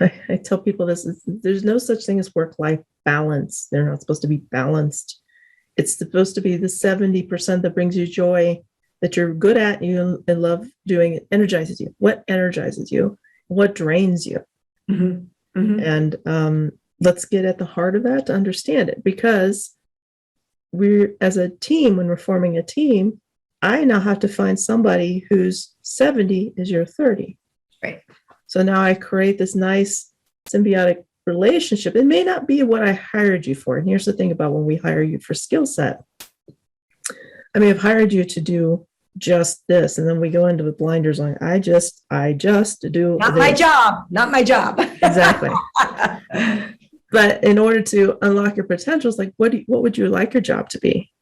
I tell people this, there's no such thing as work-life balance. They're not supposed to be balanced. It's supposed to be the 70% that brings you joy, that you're good at, you and love doing. It energizes you. What energizes you? What drains you? And let's get at the heart of that to understand it, because we're, as a team, when we're forming a team, I now have to find somebody who's 70 is your 30. Right. So now I create this nice symbiotic relationship. It may not be what I hired you for. And here's the thing about when we hire you for skill set. I may have hired you to do just this, and then we go into the blinders on, I just do not this. Not my job. Exactly. But in order to unlock your potentials, like what would you like your job to be?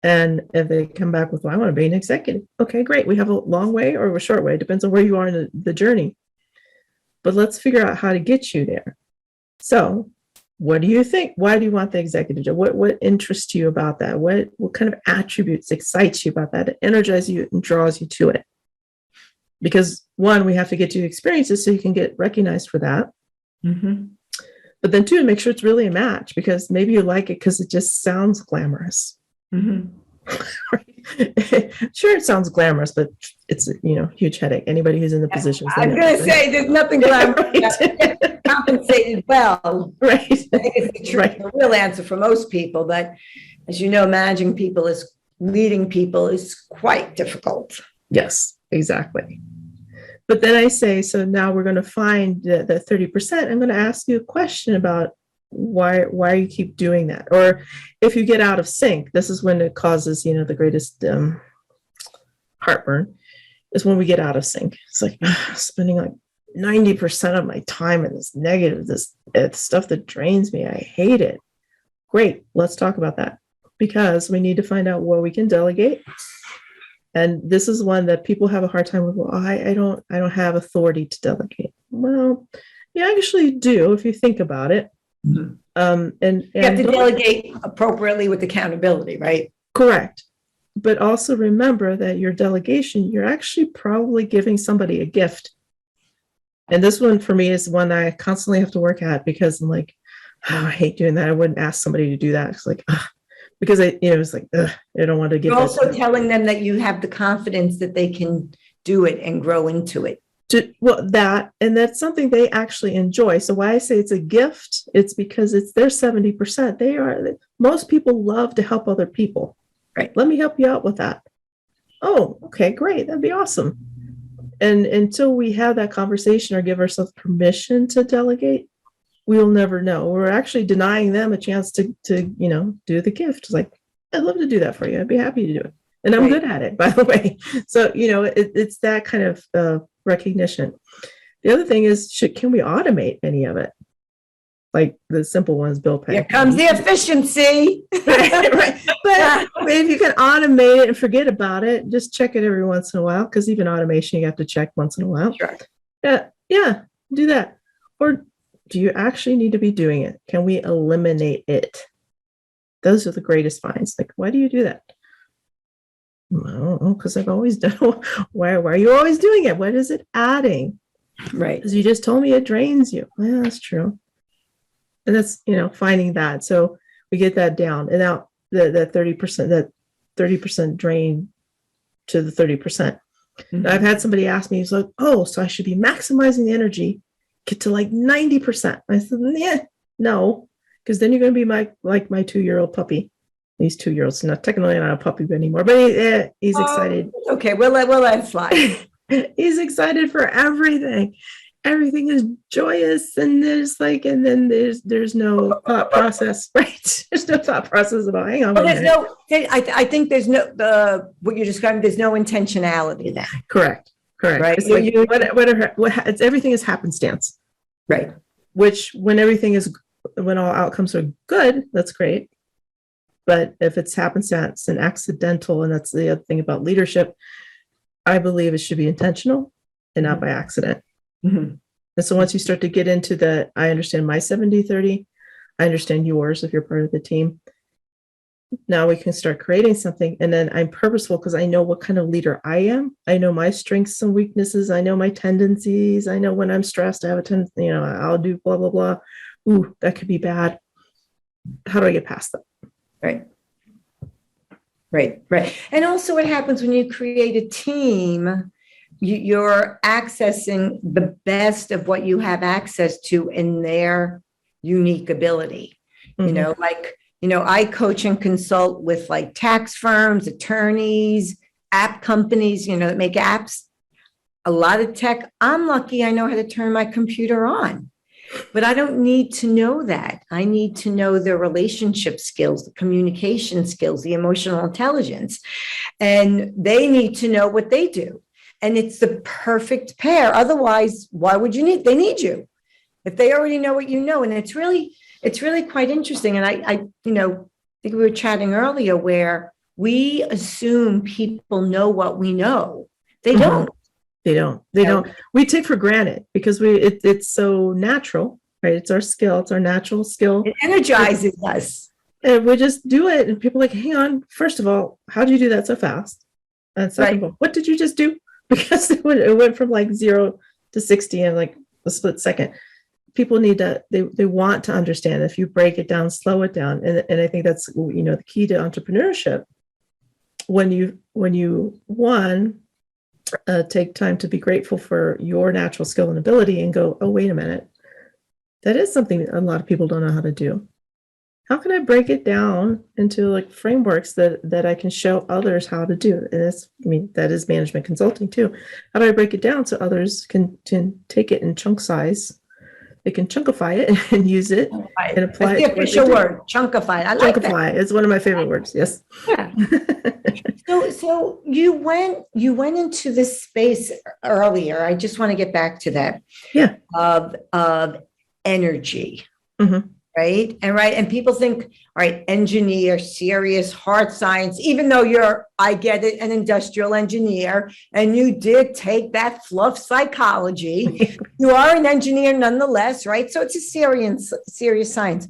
And if they come back with, well, I want to be an executive. Okay, great. We have a long way or a short way. It depends on where you are in the journey. But let's figure out how to get you there. So what do you think? Why do you want the executive job? What interests you about that? What kind of attributes excites you about that? It energizes you and draws you to it. Because one, we have to get you experiences so you can get recognized for that. But then two, make sure it's really a match, because maybe you like it because it just sounds glamorous. Sure, it sounds glamorous, but it's huge headache. Anybody who's in the position. I'm going to say there's nothing glamorous. Compensated well. Right. I think it's the real answer for most people. But as you know, managing people leading people is quite difficult. Yes, exactly. But then I say, so now we're going to find the 30%. I'm going to ask you a question about why you keep doing that. Or if you get out of sync, this is when it causes, the greatest heartburn, is when we get out of sync. It's like spending like 90% of my time in this negative, this stuff that drains me. I hate it. Great. Let's talk about that, because we need to find out what we can delegate. And this is one that people have a hard time with. Well, I don't have authority to delegate. Well, you actually do if you think about it. And you have to delegate appropriately with accountability, right? Correct. But also remember that your delegation, you're actually probably giving somebody a gift. And this one for me is one I constantly have to work at, because I'm like, I hate doing that. I wouldn't ask somebody to do that. It's like, because it's like, I don't want to get. You're also telling them that you have the confidence that they can do it and grow into it. That's something they actually enjoy. So why I say it's a gift, it's because it's their 70%. Most people love to help other people. Right. Let me help you out with that. Oh, okay, great. That'd be awesome. And until we have that conversation or give ourselves permission to delegate, we'll never know. We're actually denying them a chance to do the gift. It's like, I'd love to do that for you. I'd be happy to do it. And I'm good at it, by the way. So, it's that kind of recognition. The other thing is, can we automate any of it? Like the simple ones, bill pay. Here comes the efficiency. Right. But if you can automate it and forget about it, just check it every once in a while, because even automation, you have to check once in a while. Sure. Yeah, do that. Or do you actually need to be doing it? Can we eliminate it? Those are the greatest finds. Like, why do you do that? Because I've always done. Why are you always doing it? What is it adding? Right. Because you just told me it drains you. Yeah, that's true. And that's, finding that. So we get that down. And now that 30% drain to the 30%. I've had somebody ask me, he's like, so I should be maximizing the energy, get to like 90%. I said, no, because then you're going to be like my 2-year-old puppy. He's 2 years, not technically not a puppy anymore, but he's excited. Okay, we'll let it slide. He's excited for everything. Everything is joyous, and there's no thought process, right? There's no thought process about, hang on. Well, I think there's what you're describing, there's no intentionality there. Correct. Right. It's like everything is happenstance. Right. Which when all outcomes are good, that's great. But if it's happenstance and accidental, and that's the other thing about leadership, I believe it should be intentional and not by accident. Mm-hmm. And so once you start to get into that, I understand my 70-30, I understand yours if you're part of the team. Now we can start creating something. And then I'm purposeful because I know what kind of leader I am. I know my strengths and weaknesses. I know my tendencies. I know when I'm stressed, I have a tendency, I'll do blah, blah, blah. Ooh, that could be bad. How do I get past that? Right. And also what happens when you create a team, you're accessing the best of what you have access to in their unique ability. Mm-hmm. I coach and consult with like tax firms, attorneys, app companies, that make apps. A lot of tech. I'm lucky I know how to turn my computer on, but I don't need to know that. I need to know the relationship skills, the communication skills, the emotional intelligence, and they need to know what they do. And it's the perfect pair. Otherwise, why would they need you if they already know what you know? And it's really quite interesting. And I think we were chatting earlier where we assume people know what we know. They don't. They don't. We take for granted because it's so natural, right? It's our skill. It's our natural skill. It energizes us. And we just do it. And people are like, hang on. First of all, how did you do that so fast? And second of all, what did you just do? Because it went from like 0 to 60 in like a split second. People need to, they want to understand. If you break it down, slow it down. And I think that's, the key to entrepreneurship. When you take time to be grateful for your natural skill and ability and go, oh, wait a minute. That is something a lot of people don't know how to do. How can I break it down into like frameworks that I can show others how to do? And that is management consulting too. How do I break it down so others can take it in chunk size? They can chunkify it and use it and apply it. The official word, chunkify. I like that. Chunkify is one of my favorite words. Yes. Yeah. So you went into this space earlier. I just want to get back to that. Yeah. Of energy. Mm-hmm. Right. And people think, all right, engineer, serious, hard science, even though I get it, an industrial engineer, and you did take that fluff psychology. You are an engineer nonetheless, right? So it's a serious science.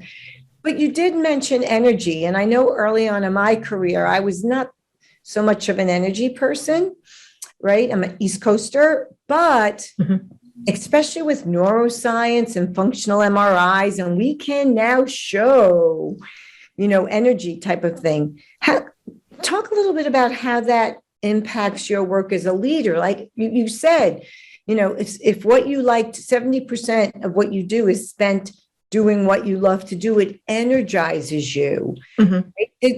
But you did mention energy. And I know early on in my career, I was not so much of an energy person, right? I'm an East Coaster, but especially with neuroscience and functional MRIs, and we can now show, energy type of thing. Talk a little bit about how that impacts your work as a leader. Like you said, if what you liked, 70% of what you do is spent doing what you love to do, it energizes you. Mm-hmm.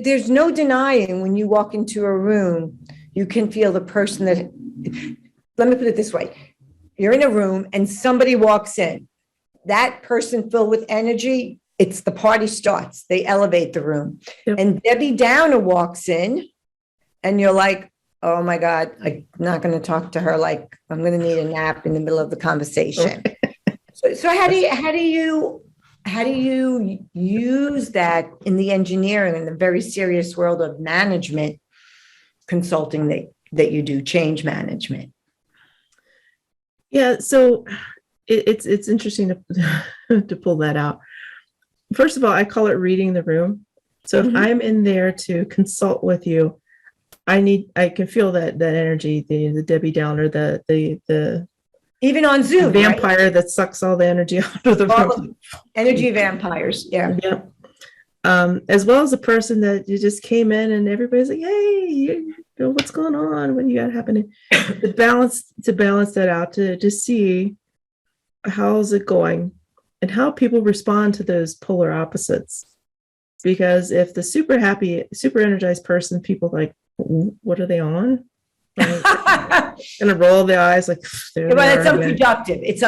There's no denying when you walk into a room, you can feel the person that, let me put it this way. You're in a room and somebody walks in, that person filled with energy, it's the party starts, they elevate the room. Yep. And Debbie Downer walks in and you're like, oh my God, I'm not going to talk to her. Like I'm going to need a nap in the middle of the conversation. So how do you use that in the engineering and the very serious world of management consulting that you do, change management? Yeah, so it's interesting to pull that out. First of all, I call it reading the room. So if I'm in there to consult with you, I can feel that energy, the Debbie Downer, the even on Zoom, vampire, right? That sucks all the energy out of the room. Energy vampires, yeah. As well as the person that you just came in and everybody's like, hey, what's going on? What you got happening? To balance that out, to see how's it going and how people respond to those polar opposites. Because if the super happy, super energized person, people like, what are they on? Gonna roll their eyes like, there Well, they it's are again. unproductive. It's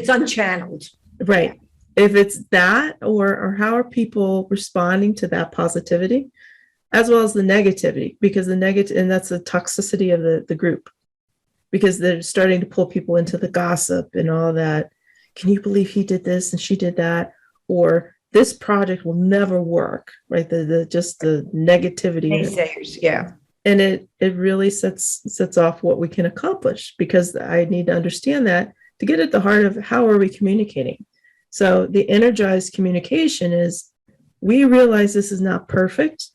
unchanneled. Right. If it's that, or how are people responding to that positivity, as well as the negativity, because the negative, and that's the toxicity of the group, because they're starting to pull people into the gossip and all that. Can you believe he did this and she did that? Or this project will never work, right? Just the negativity. Naysayers, yeah. And it really sets off what we can accomplish, because I need to understand that to get at the heart of how are we communicating. So the energized communication is, we realize this is not perfect.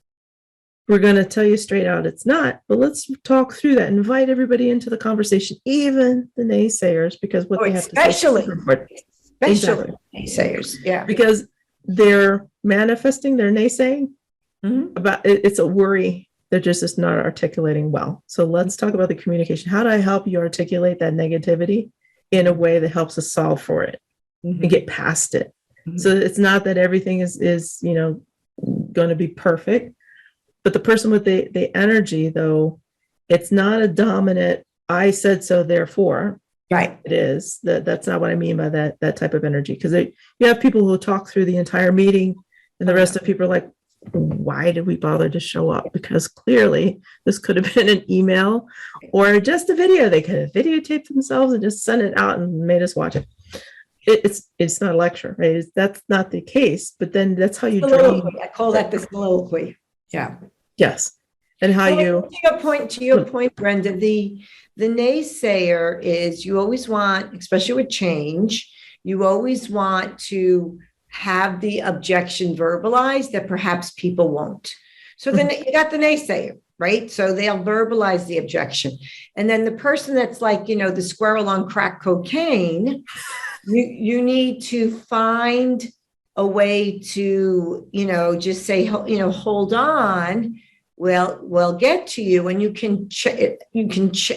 We're going to tell you straight out it's not, but let's talk through that. Invite everybody into the conversation, even the naysayers, because what they have to say is important. Especially naysayers, yeah. Because they're manifesting their naysaying about it's a worry. They're just not articulating well. So let's talk about the communication. How do I help you articulate that negativity in a way that helps us solve for it and get past it? So it's not that everything is going to be perfect, but the person with the energy, though, it's not a dominant, I said so, therefore. Right. It is. That's not what I mean by that type of energy. Because you have people who talk through the entire meeting, and the rest of people are like, why did we bother to show up? Because clearly this could have been an email or just a video. They could have videotaped themselves and just sent it out and made us watch it. It's not a lecture, right? That's not the case. But then that's how you drain. I call that the soliloquy. Yeah. Yes. And how to your point, Brenda, the naysayer is, you always want, especially with change, you always want to have the objection verbalized that perhaps people won't. So then you got the naysayer, right? So they'll verbalize the objection. And then the person that's like, the squirrel on crack cocaine, you need to find a way to, just say, hold on. We'll get to you. And you can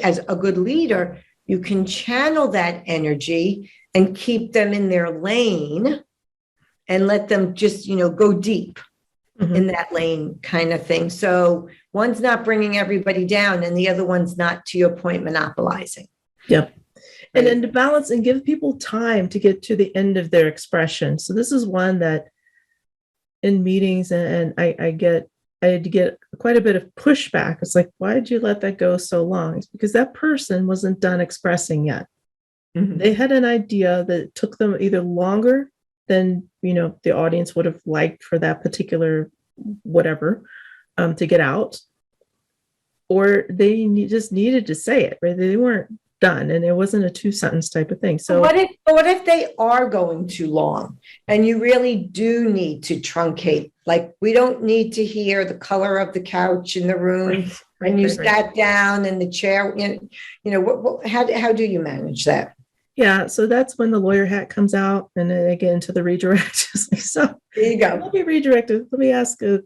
as a good leader, you can channel that energy and keep them in their lane and let them just, go deep in that lane kind of thing. So one's not bringing everybody down and the other one's not, to your point, monopolizing. Yep. Right? And then to balance and give people time to get to the end of their expression. So this is one that in meetings, and I had to get quite a bit of pushback. It's like, why did you let that go so long? It's because that person wasn't done expressing yet. They had an idea that took them either longer than, the audience would have liked for that particular whatever to get out, or they just needed to say it, right? They weren't done, and it wasn't a 2-sentence type of thing. So what if they are going too long and you really do need to truncate? Like, we don't need to hear the color of the couch in the room when you sat down in the chair. How do you manage that? Yeah, so that's when the lawyer hat comes out, and then I get into the redirect. So there you go. Let me redirect it. Let me ask a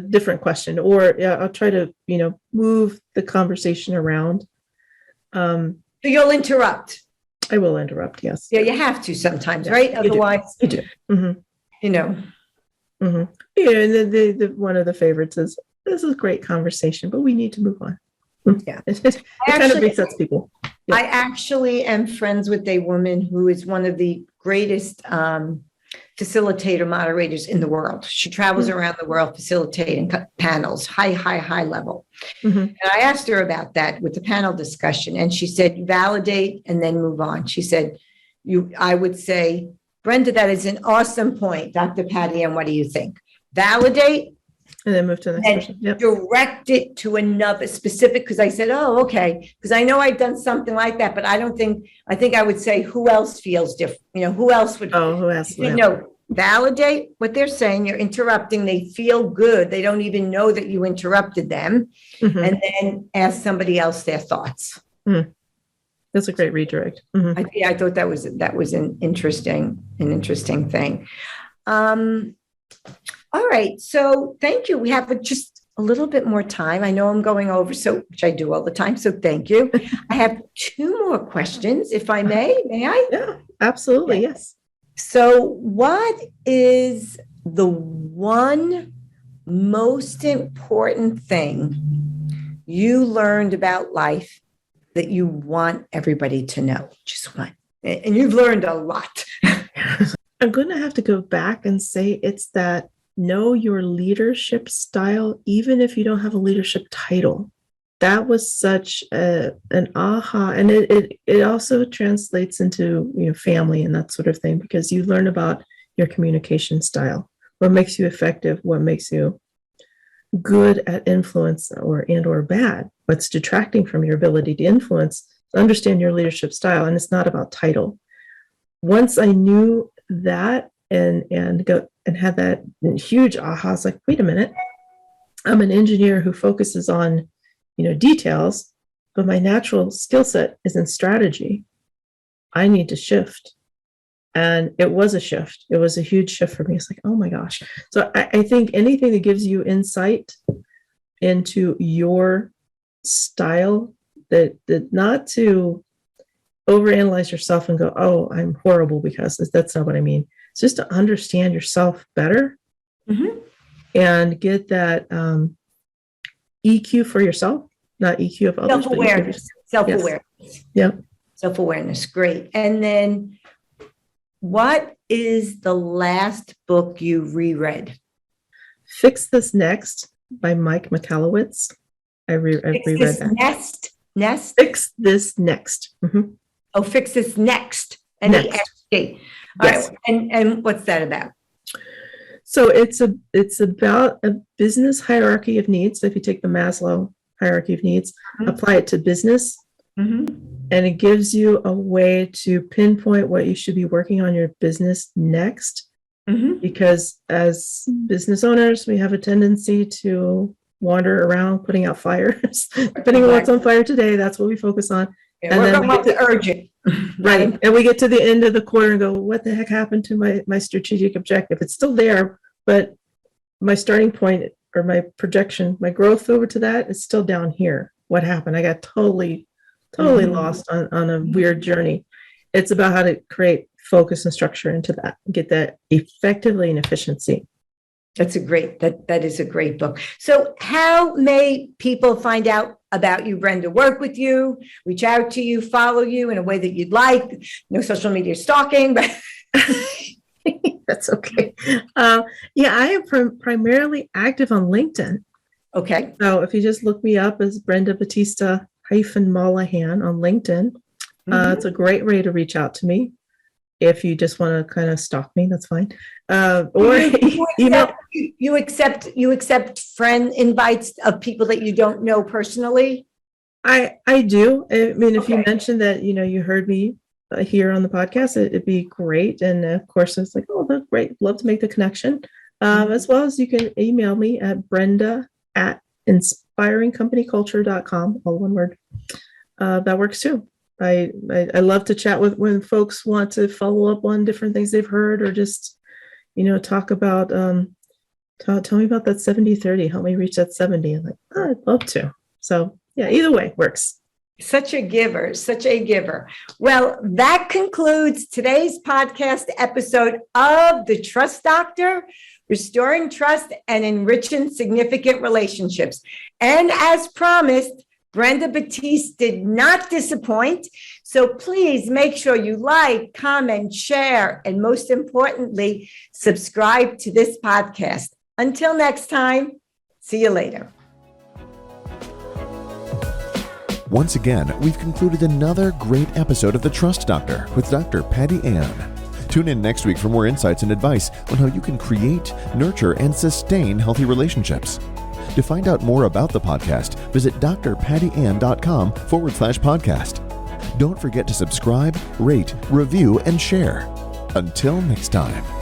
different question, or I'll try to move the conversation around. So you'll interrupt. I will interrupt. Yes. Yeah, you have to sometimes, right? Otherwise, you do. Yeah, and then the one of the favorites is, this is a great conversation, but we need to move on. Yeah. It kind of resets people. Yeah. I actually am friends with a woman who is one of the greatest facilitator moderators in the world. She travels around the world facilitating panels, high level. And I asked her about that with the panel discussion, and she said, validate and then move on. She said, I would say, Brenda, that is an awesome point. Dr. Patty, and what do you think? Validate. And then move to the next person. Yep. Direct it to another specific, because I said, oh, okay. Because I know I've done something like that, but I think I would say, who else feels different? Who else would? Oh, who else? Validate what they're saying. You're interrupting. They feel good. They don't even know that you interrupted them. And then ask somebody else their thoughts. That's a great redirect. I thought that was an interesting thing. All right. So thank you. We have just a little bit more time. I know I'm going over, which I do all the time. So thank you. I have 2 more questions, if I may. May I? Yeah, absolutely. Okay. Yes. So what is the one most important thing you learned about life that you want everybody to know? Just one. And you've learned a lot. I'm going to have to go back and say it's that know your leadership style, even if you don't have a leadership title. That was such an aha. And it also translates into, family and that sort of thing, because you learn about your communication style, what makes you effective, what makes you good at influence or bad, what's detracting from your ability to influence. Understand your leadership style. And it's not about title. Once I knew that and had that huge aha, I was like, wait a minute, I'm an engineer who focuses on details, but my natural skill set is in strategy. I need to shift. And it was a shift. It was a huge shift for me. It's like, oh my gosh. So I think anything that gives you insight into your style, that not to overanalyze yourself and go, oh, I'm horrible because that's not what I mean. It's just to understand yourself better and get that EQ for yourself, not EQ of others. Self-awareness. Yes. Yeah. Self-awareness. Great. And then what is the last book you reread? Fix This Next by Mike Michalowicz. I reread that. Nest? Fix This Next. Mm-hmm. Oh, Fix This Next. N-E-X-T. Yes. All right. And what's that about? So it's about a business hierarchy of needs. So if you take the Maslow hierarchy of needs, apply it to business, and it gives you a way to pinpoint what you should be working on your business next. Because as business owners, we have a tendency to wander around putting out fires. Depending on what's on fire today, that's what we focus on. Yeah, and then we get to urgent. Right. And we get to the end of the quarter and go, what the heck happened to my strategic objective? It's still there, but my starting point or my projection, my growth over to that is still down here. What happened? I got totally lost on a weird journey. It's about how to create focus and structure into that, get that effectively and efficiency. That is a great book. So how may people find out about you, Brenda? Work with you, reach out to you, follow you in a way that you'd like? No social media stalking, but that's okay. I am primarily active on LinkedIn. Okay. So if you just look me up as Brenda Batista-Mollohan on LinkedIn, it's a great way to reach out to me. If you just want to kind of stalk me, that's fine. Or you accept friend invites of people that you don't know personally? I do. I mean, if you mentioned that, you heard me here on the podcast, it'd be great. And of course, it's like, oh, that's great. Love to make the connection. As well as you can email me at brenda@inspiringcompanyculture.com, all one word. That works too. I love to chat with when folks want to follow up on different things they've heard, or just, talk about, tell me about that 70-30, help me reach that 70. I'm like, I'd love to. So yeah, either way works. Such a giver. Well, that concludes today's podcast episode of The Trust Doctor, Restoring Trust and Enriching Significant Relationships. And as promised, Brenda Batiste did not disappoint. So please make sure you like, comment, share, and most importantly, subscribe to this podcast. Until next time, see you later. Once again, we've concluded another great episode of The Trust Doctor with Dr. Patty Ann. Tune in next week for more insights and advice on how you can create, nurture, and sustain healthy relationships. To find out more about the podcast, visit drpattyann.com/podcast. Don't forget to subscribe, rate, review, and share. Until next time.